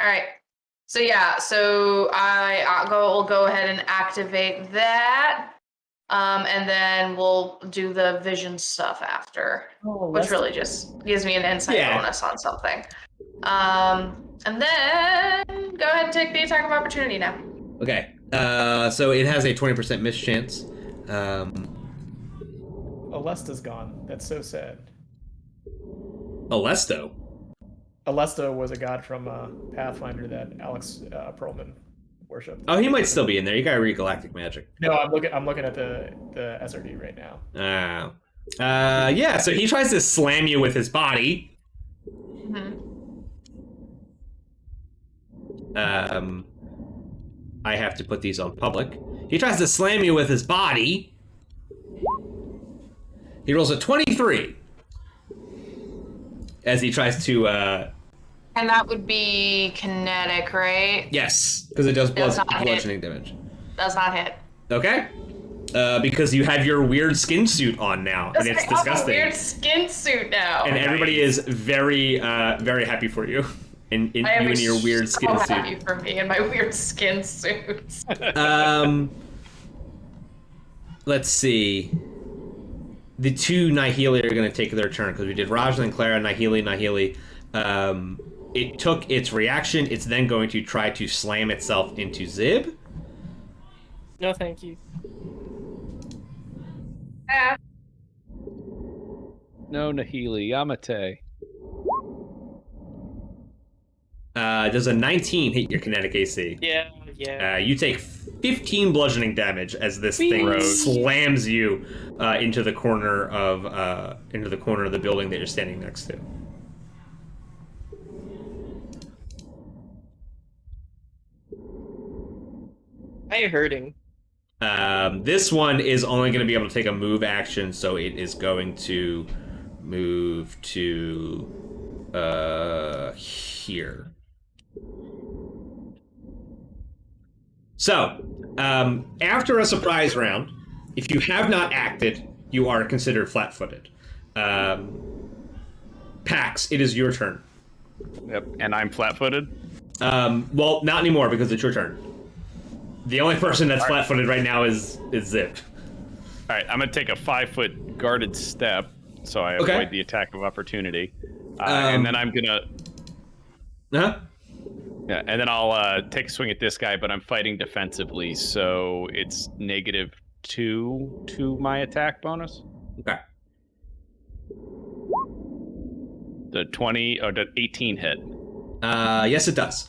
All right. So we'll go ahead and activate that, and then we'll do the vision stuff after, which really just gives me an insight bonus on something. And then go ahead and take the attack of opportunity now. Okay. So it has a 20% miss chance. Alesta's gone. That's so sad. Alesto. Alesta was a god from Pathfinder that Alex Perlman worshipped. Oh, he might still be in there. You gotta read Galactic Magic. No, I'm looking at the SRD right now. Yeah, so he tries to slam you with his body. I have to put these on public. He tries to slam you with his body. He rolls a 23 as he tries to And that would be kinetic, right? yes, because it does Does not bludgeoning damage. Does not hit. Okay. Because you have your weird skin suit on now, and it's I have a disgusting. weird skin suit now. And everybody is very, very happy for you, in you and your weird skin so suit. happy for me and my weird skin suits. Let's see. The two Nihili are going to take their turn because we did Rajan and Clara, Nihili. It took its reaction. It's then going to try to slam itself into Zib. No, thank you. No, Nahili, Yamate. Does a 19 hit your kinetic AC? Yeah. You take 15 bludgeoning damage as this thing slams you into the corner of the building that you're standing next to. Why are you hurting? This one is only going to be able to take a move action, so it is going to move to here. So, after a surprise round, if you have not acted, you are considered flat-footed. Pax, it is your turn. Yep, and I'm flat-footed. Well, not anymore because it's your turn. The only person that's flat-footed right now is Zip. All right, I'm gonna take a 5-foot guarded step, so I avoid the attack of opportunity, and then I'm gonna. Yeah, and then I'll take a swing at this guy, but I'm fighting defensively, so it's -2 to my attack bonus. Okay. The 20 or the 18 hit. Yes, it does.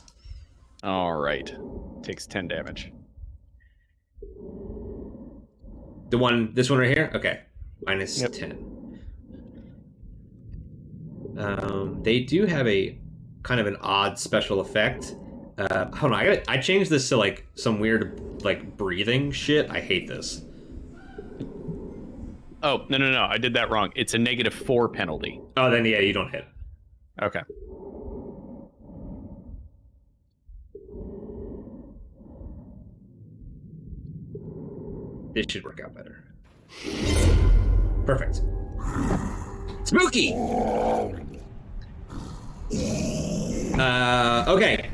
All right, takes 10 damage. This one right here? Okay. Minus 10. They do have a kind of an odd special effect. Hold on, I changed this to like some weird like breathing shit. I hate this. Oh, no, I did that wrong. It's a -4 penalty. Oh, then yeah, you don't hit. Okay. This should work out better. Perfect. Spooky! Okay.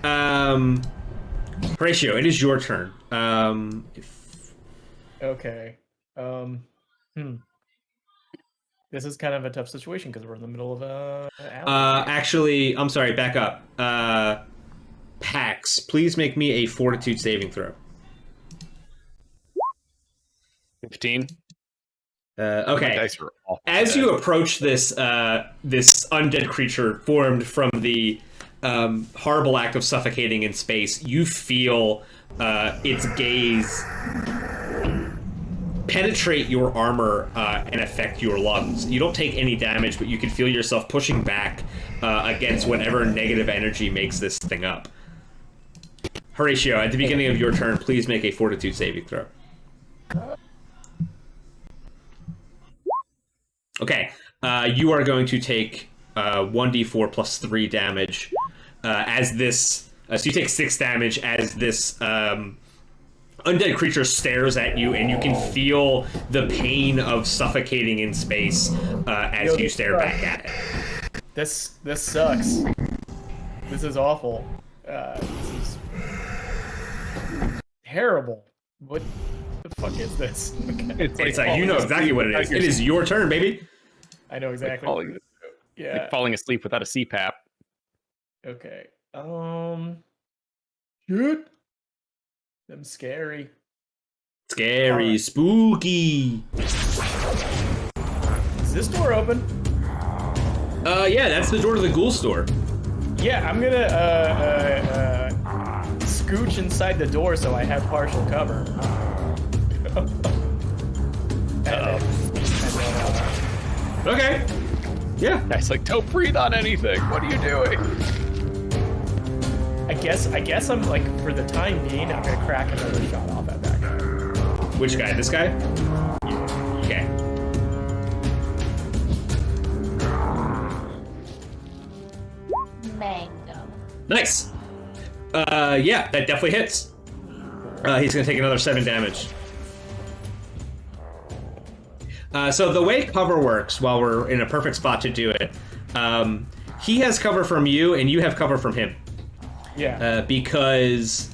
Horatio, it is your turn. Okay. This is kind of a tough situation because we're in the middle of a alley. Actually, I'm sorry, back up. Pax, please make me a fortitude saving throw. 15. Okay. As you approach this this undead creature formed from the horrible act of suffocating in space, you feel its gaze penetrate your armor and affect your lungs. You don't take any damage, but you can feel yourself pushing back against whatever negative energy makes this thing up. Horatio, at the beginning of your turn, please make a fortitude saving throw. Okay, you are going to take 1d4 plus 3 damage as this... so you take 6 damage as this undead creature stares at you, and you can feel the pain of suffocating in space as you stare back at it. This sucks. This is awful. This is terrible. What the fuck is this? Okay. It's like, you know exactly what it is. It is your turn, baby. I know exactly. Like falling asleep without a CPAP. Okay. Shoot. I'm scary. Scary, spooky. this door open? Yeah, that's the door to the ghoul store. Yeah, I'm gonna scooch inside the door so I have partial cover. Okay. Yeah. Guy's like, don't breathe on anything. What are you doing? I guess I'm like, for the time being, I'm gonna crack another shot off at that guy. Which guy? This guy? Yeah. Okay. Mango. Nice. Yeah, that definitely hits. He's gonna take another 7 damage. So the way cover works, while we're in a perfect spot to do it, he has cover from you and you have cover from him. Yeah. Because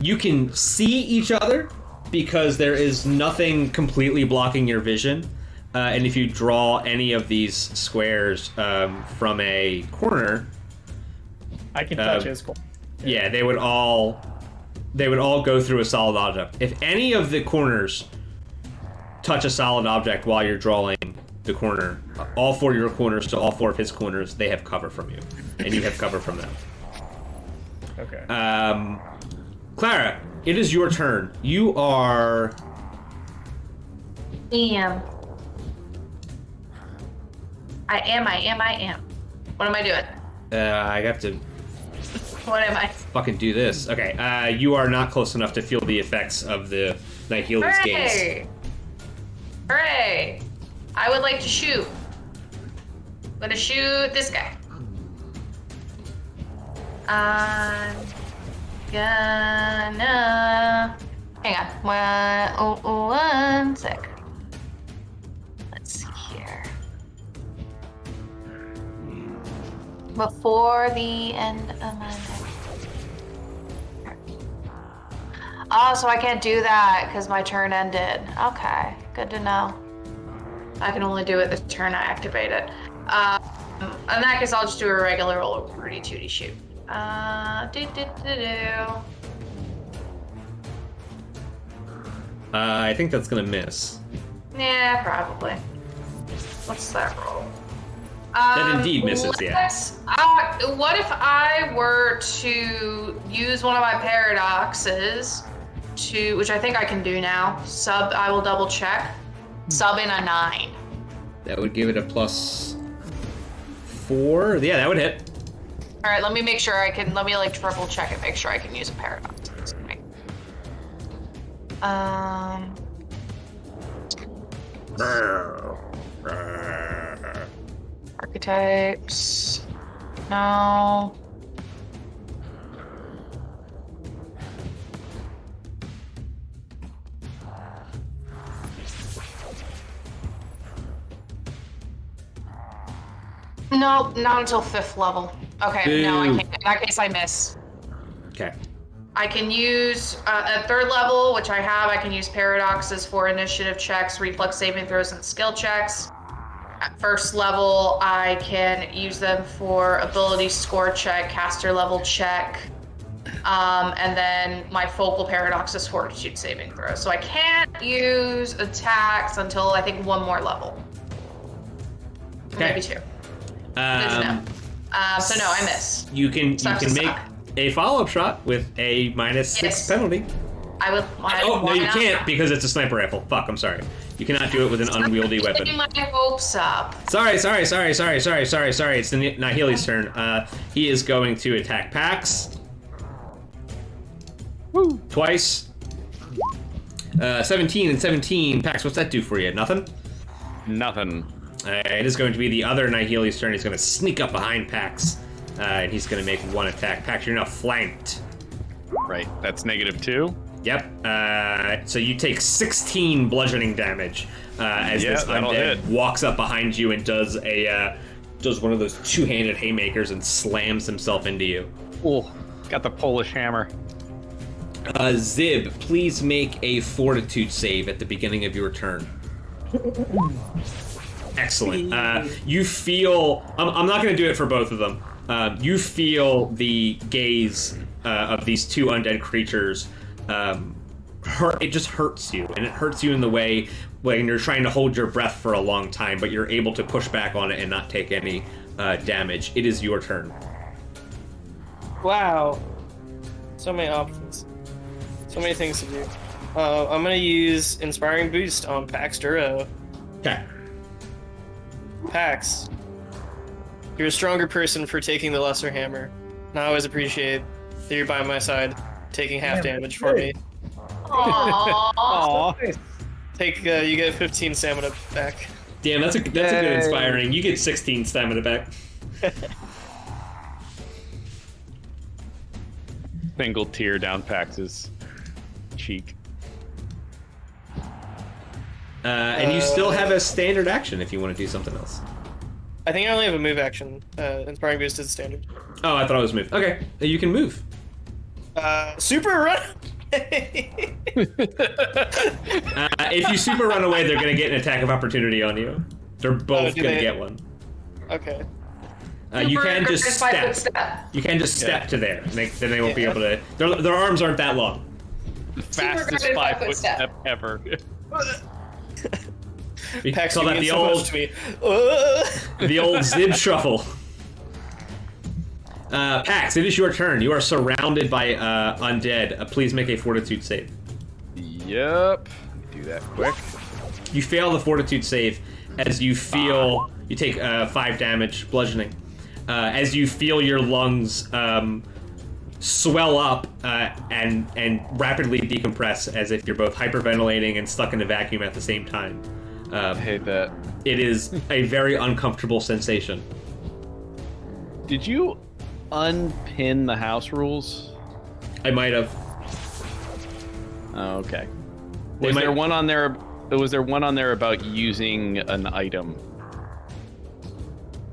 you can see each other because there is nothing completely blocking your vision. And if you draw any of these squares from a corner, I can touch his corner. yeah, they would all go through a solid object. If any of the corners touch a solid object while you're drawing the corner, all 4 of your corners to all 4 of his corners, they have cover from you, and you have cover from them. Okay. Clara, it is your turn. You are... I am. What am I doing? I have to What am I? fucking do this. Okay, you are not close enough to feel the effects of the Nihilism gaze. Hooray! Hooray! I would like to shoot. I'm gonna shoot this guy. I'm gonna... Hang on. One sec. Let's see here. Before the end of my next... Oh, so I can't do that because my turn ended. Okay, good to know. I can only do it the turn I activate it. In that case, I'll just do a regular old Rudy Tooty shoot. I think that's gonna miss. Yeah, probably. What's that roll? That indeed misses, yeah. What if I were to use one of my paradoxes to, which I think I can do now, I will double check, sub in a 9. That would give it a +4. Yeah, that would hit. All right, let me make sure I can, let me like triple check and make sure I can use a paradox. Archetypes, no. Nope, not until 5th level. Okay, no, I can't. In that case, I miss. Okay. I can use, at 3rd level, which I have, I can use paradoxes for initiative checks, reflex saving throws, and skill checks. At 1st level, I can use them for ability score check, caster level check, and then my focal paradox is fortitude saving throw. So I can't use attacks until I think 1 more level. Okay. Maybe 2. So no, I miss. You can make suck. a follow-up shot with a -6 penalty. I would. Oh, no, you can't because it's a sniper rifle. Fuck, I'm sorry. You cannot do it with an unwieldy weapon. Getting my hopes up. Sorry. It's the Nihili's turn. He is going to attack Pax. Woo. Twice. 17 and 17. Pax, what's that do for you? Nothing? Nothing. It is going to be the other Nihili's turn. He's going to sneak up behind Pax. And he's going to make 1 attack. Pax, you're now flanked. Right, that's -2. Yep. So you take 16 bludgeoning damage as this undead walks up behind you and does one of those 2-handed haymakers and slams himself into you. Oh, got the Polish hammer. Zib, please make a fortitude save at the beginning of your turn. Excellent. You feel... I'm not going to do it for both of them. You feel the gaze of these 2 undead creatures it just hurts you, and it hurts you in the way when you're trying to hold your breath for a long time, but you're able to push back on it and not take any damage. It is your turn. Wow. So many options. So many things to do. I'm gonna use Inspiring Boost on Pax Duro. Okay. Pax, you're a stronger person for taking the lesser hammer. And I always appreciate that you're by my side, taking half damage for me. Aww. Take, you get 15 stamina back. Damn, that's a good inspiring. You get 16 stamina back. Single tear down Pax's cheek. And you still have a standard action if you want to do something else. I think I only have a move action. Inspiring Boost is standard. Oh, I thought it was move. Okay, you can move. Super run! If you super run away, they're going to get an attack of opportunity on you. They're both going to get one. Okay. You can just Super step. You can just step to there. Then they won't be able to. Their arms aren't that long. The fastest Super 5-foot step ever. We Pax, call you that mean the so old much to me. the old zib shuffle. Pax, it is your turn. You are surrounded by undead. Please make a fortitude save. Yep. Do that quick. You fail the fortitude save as you feel you take 5 damage bludgeoning. As you feel your lungs swell up and rapidly decompress as if you're both hyperventilating and stuck in a vacuum at the same time. I hate that. It is a very uncomfortable sensation. Did you unpin the house rules? I might have. Oh, okay. Was there one on there? Was there one on there about using an item?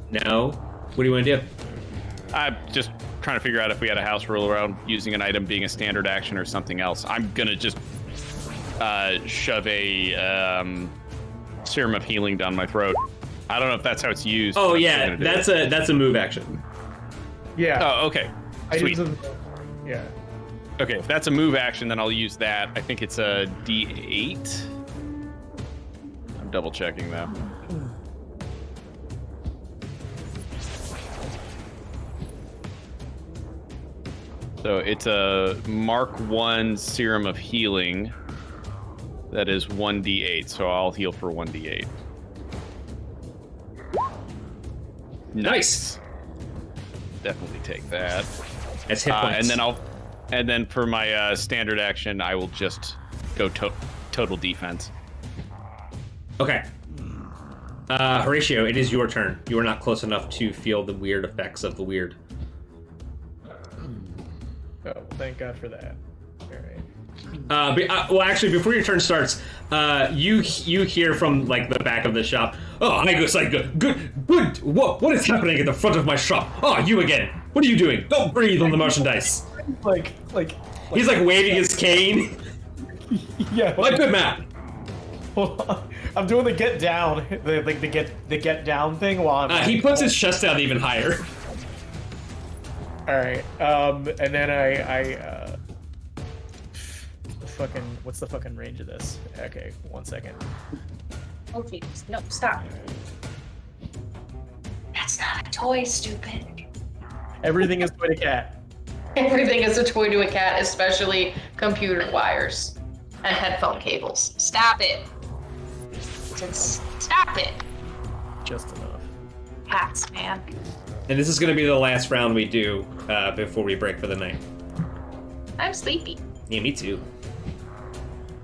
No. What do you want to do? I'm just trying to figure out if we had a house rule around using an item being a standard action or something else. I'm gonna just shove a serum of healing down my throat. I don't know if that's how it's used. Oh yeah, that's a move action. Yeah. Oh, okay. Sweet. Yeah. Okay, if that's a move action, then I'll use that. I think it's a D8. I'm double checking though. So it's a Mark 1 Serum of Healing. That is 1d8, so I'll heal for 1d8. Nice. Definitely take that. That's hit points. And then for my standard action, I will just go total defense. Okay. Horatio, it is your turn. You are not close enough to feel the weird effects of the weird. Oh, thank God for that. All right. Well, actually, before your turn starts, you hear from like the back of the shop. Oh, I go like good. What is happening at the front of my shop? Oh, you again? What are you doing? Don't breathe on the merchandise. Like He's like waving his cane. Yeah. Like good map. Hold on. I'm doing the get down, the get down thing while I'm. He puts his chest down even higher. All right. And then I what's the fucking range of this? Okay, 1 second. Oh, Jesus. No, stop. That's not a toy, stupid. Everything is toy to cat. Everything is a toy to a cat, especially computer wires and headphone cables. Stop it. Just stop it. Just enough. Cats, man. And this is going to be the last round we do before we break for the night. I'm sleepy. Yeah, me too.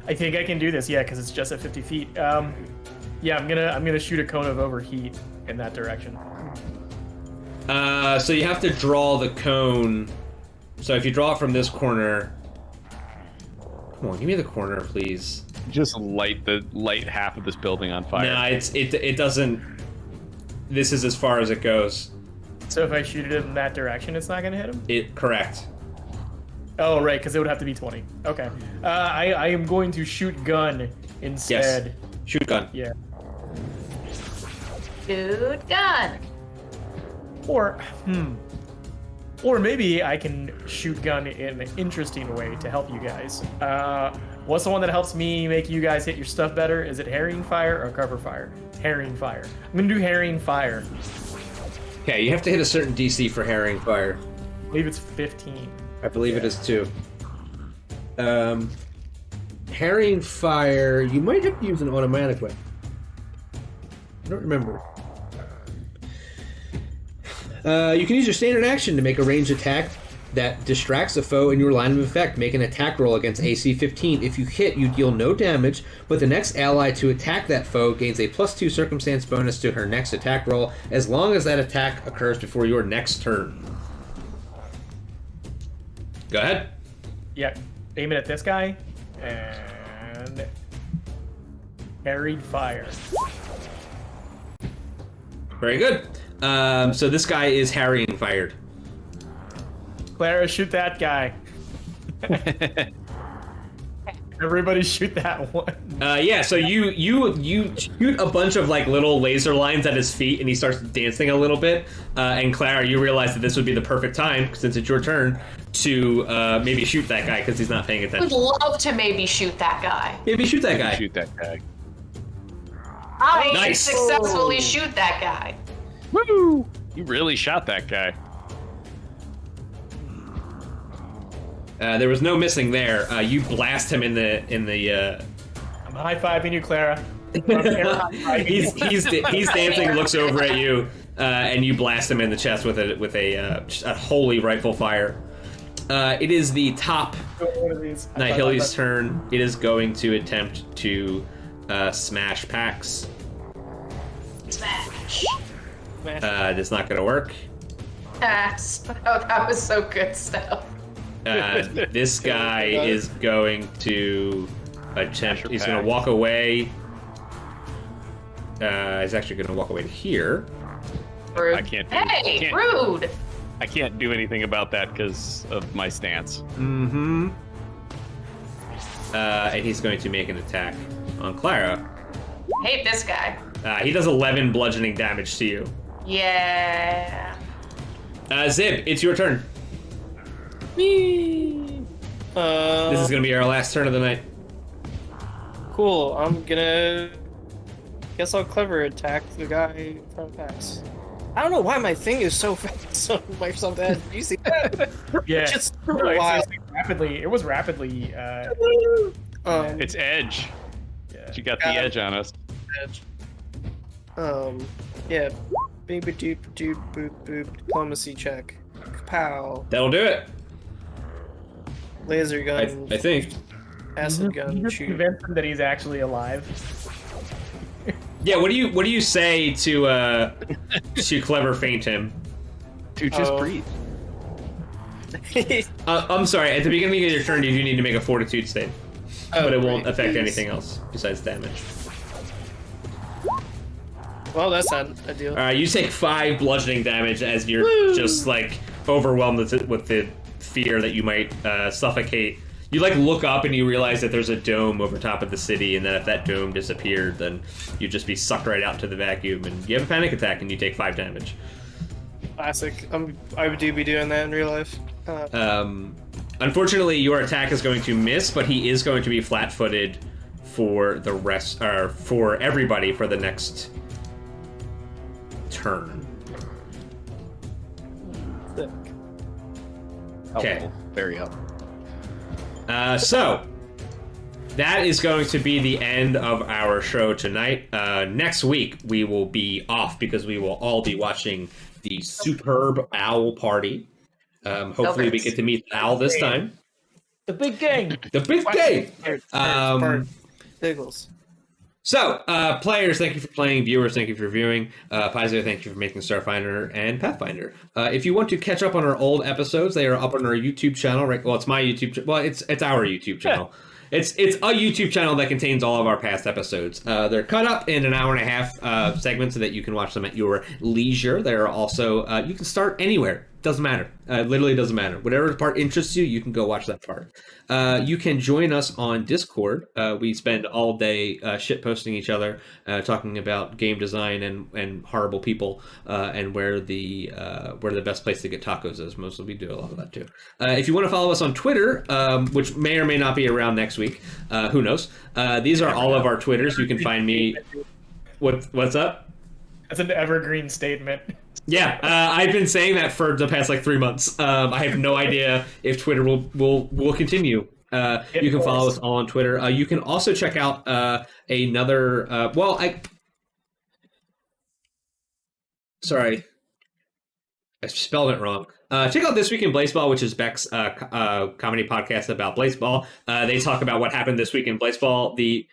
I think I can do this, yeah, because it's just at 50 feet. Yeah, I'm gonna shoot a cone of overheat in that direction. So you have to draw the cone. So if you draw it from this corner, come on, give me the corner, please. Just light half of this building on fire. Nah, it doesn't. This is as far as it goes. So if I shoot it in that direction, it's not gonna hit him? Correct. Oh, right, because it would have to be 20. Okay. I am going to shoot gun instead. Yes. Shoot gun. Yeah. Shoot gun. Or maybe I can shoot gun in an interesting way to help you guys. What's the one that helps me make you guys hit your stuff better? Is it harrying fire or cover fire? Harrying fire. I'm gonna do harrying fire. Okay, you have to hit a certain DC for harrying fire. I believe it's 15. I believe it is too. Harrying fire, you might have to use an automatic weapon. I don't remember. You can use your standard action to make a ranged attack that distracts a foe in your line of effect. Make an attack roll against AC 15. If you hit, you deal no damage, but the next ally to attack that foe gains a +2 circumstance bonus to her next attack roll, as long as that attack occurs before your next turn. Go ahead. Yeah, aim it at this guy, and harried fire. Very good. So this guy is harrying fired. Clara, shoot that guy. Everybody shoot that one. Yeah, so you shoot a bunch of like little laser lines at his feet, and he starts dancing a little bit. And Clara, you realize that this would be the perfect time, since it's your turn, to maybe shoot that guy because he's not paying Would attention. love to maybe shoot that guy. Maybe shoot that guy. Shoot that guy. I Nice. successfully shoot that guy. Woo! You really shot that guy. There was no missing there. You blast him in the. I'm high-fiving you, Clara. He's dancing, looks over at you, and you blast him in the chest with a holy rifle fire. It is the top Nihili's turn. It is going to attempt to smash Pax. Smash. It's not going to work. Pass. Oh, that was so good stuff. This guy is going to attempt. He's going to walk away. He's actually going to walk away to here. Rude. I can't. Hey, rude. I can't do anything about that because of my stance. Mm-hmm. And he's going to make an attack on Clara. Hate this guy. He does 11 bludgeoning damage to you. Yeah. Zib, it's your turn. This is going to be our last turn of the night. Cool. I'm gonna. Guess I'll clever attack the guy from Pax. I don't know why my thing is so fast on Microsoft Edge. You see that? Yeah. Just No, for a while. It was rapidly. It's edge. Yeah. You got the edge on us. Edge. Yeah. Bing ba doop doop boop boop. Diplomacy check. Pow. That'll do it. Laser gun. I think. Acid You gun. just Shoot. convinced him that he's actually alive. Yeah, what do you say to clever feint him? Dude, just Oh. breathe. I'm sorry, at the beginning of your turn you do need to make a fortitude save. But it won't affect anything else besides damage. Well, that's not a deal. You take 5 bludgeoning damage as you're just like overwhelmed with the fear that you might suffocate. You like look up and you realize that there's a dome over top of the city, and that if that dome disappeared, then you'd just be sucked right out to the vacuum, and you have a panic attack and you take 5 damage. Classic. I do be doing that in real life. Unfortunately, your attack is going to miss, but he is going to be flat-footed for the rest, or for everybody for the next turn. Sick. Okay. Helpful. Very helpful. So, that is going to be the end of our show tonight. Next week, we will be off because we will all be watching the Superb Owl Party. Hopefully, we get to meet Owl this time. The big game. The big game! Diggles. So, players, thank you for playing. Viewers, thank you for viewing. Paizo, thank you for making Starfinder and Pathfinder. If you want to catch up on our old episodes, they are up on our YouTube channel. Right? Well, it's my YouTube. Well, it's our YouTube channel. It's a YouTube channel that contains all of our past episodes. They're cut up in an hour-and-a-half segments so that you can watch them at your leisure. They are also you can start anywhere Doesn't matter. Literally doesn't matter. Whatever part interests you, you can go watch that part. You can join us on Discord. We spend all day shit posting each other, talking about game design and horrible people, and where the best place to get tacos is. Mostly we do a lot of that too. If you want to follow us on Twitter, which may or may not be around next week, who knows? These are all of our Twitters. You can find me. What's up? That's an evergreen statement. Yeah, I've been saying that for the past 3 months. I have no idea if Twitter will continue. You can follow us all on Twitter. You can also check out another. Sorry, I spelled it wrong. Check out This Week in Blaseball, which is Beck's comedy podcast about Blaseball. They talk about what happened this week in Blaseball. The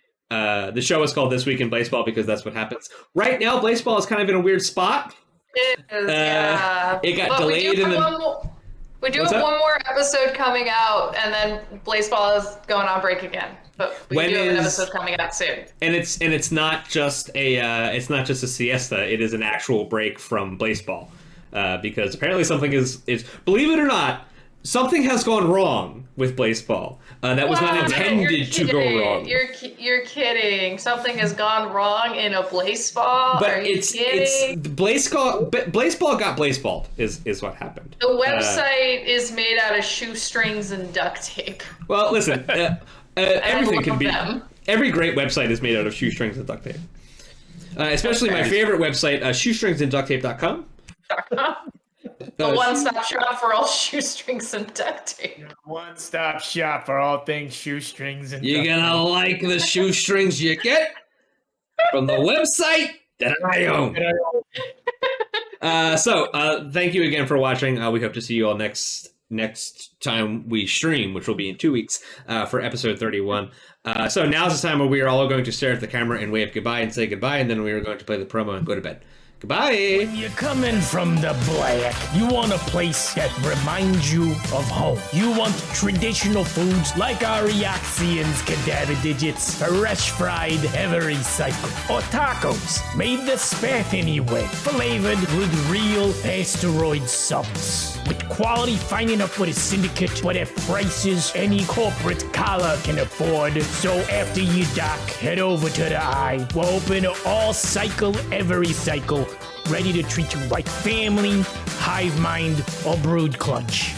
show is called This Week in Blaseball because that's what happens. Right now, Blaseball is kind of in a weird spot. It is, yeah. It got delayed in the... We do have one more episode coming out, and then Blaseball is going on break again. But we do have an episode coming out soon. And it's not just a siesta. It is an actual break from Blaseball, because apparently something is believe it or not, something has gone wrong with Blaseball. That was not intended to go wrong. You're kidding. Something has gone wrong in a Blaseball? But Are you kidding? Blaseball got Blaseballed is what happened. The website is made out of shoestrings and duct tape. Well, listen, everything can be... Every great website is made out of shoestrings and duct tape. Especially my favorite website, shoestringandducttape.com. The one-stop shop for all shoestrings and duct tape. One-stop shop for all things shoestrings and You're gonna like the shoestrings you get from the website that I own. So thank you again for watching. We hope to see you all next time we stream, which will be in 2 weeks, for episode 31. So now's the time where we are all going to stare at the camera and wave goodbye and say goodbye, and then we are going to play the promo and go to bed. Goodbye. When you're coming from the black, you want a place that reminds you of home. You want traditional foods like our Reactions cadaver digits, fresh fried, every cycle, or tacos made the Spartan way, flavored with real asteroid subs. With quality finding up with a syndicate, but at prices any corporate collar can afford. So after you dock, head over to the Eye. We're open all cycle, every cycle, ready to treat you like family, hive mind, or brood clutch.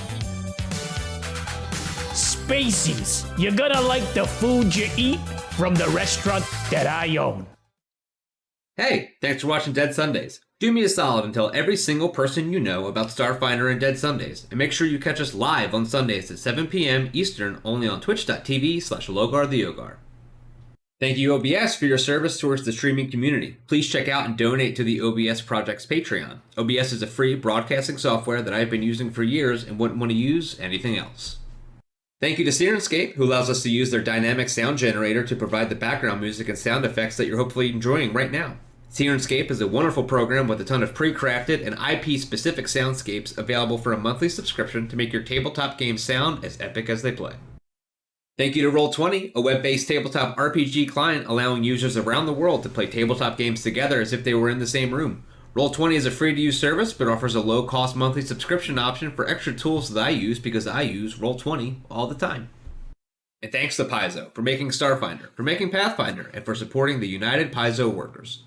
Spacies, you're gonna like the food you eat from the restaurant that I own. Hey, thanks for watching Dead Sundays. Do me a solid and tell every single person you know about Starfinder and Dead Sundays, and make sure you catch us live on Sundays at 7 p.m. Eastern only on twitch.tv/LogarTheOgar. Thank you, OBS, for your service towards the streaming community. Please check out and donate to the OBS Project's Patreon. OBS is a free broadcasting software that I've been using for years and wouldn't want to use anything else. Thank you to Sirenscape, who allows us to use their dynamic sound generator to provide the background music and sound effects that you're hopefully enjoying right now. Sirenscape is a wonderful program with a ton of pre-crafted and IP-specific soundscapes available for a monthly subscription to make your tabletop games sound as epic as they play. Thank you to Roll20, a web-based tabletop RPG client allowing users around the world to play tabletop games together as if they were in the same room. Roll20 is a free-to-use service, but offers a low-cost monthly subscription option for extra tools that I use because I use Roll20 all the time. And thanks to Paizo for making Starfinder, for making Pathfinder, and for supporting the United Paizo workers.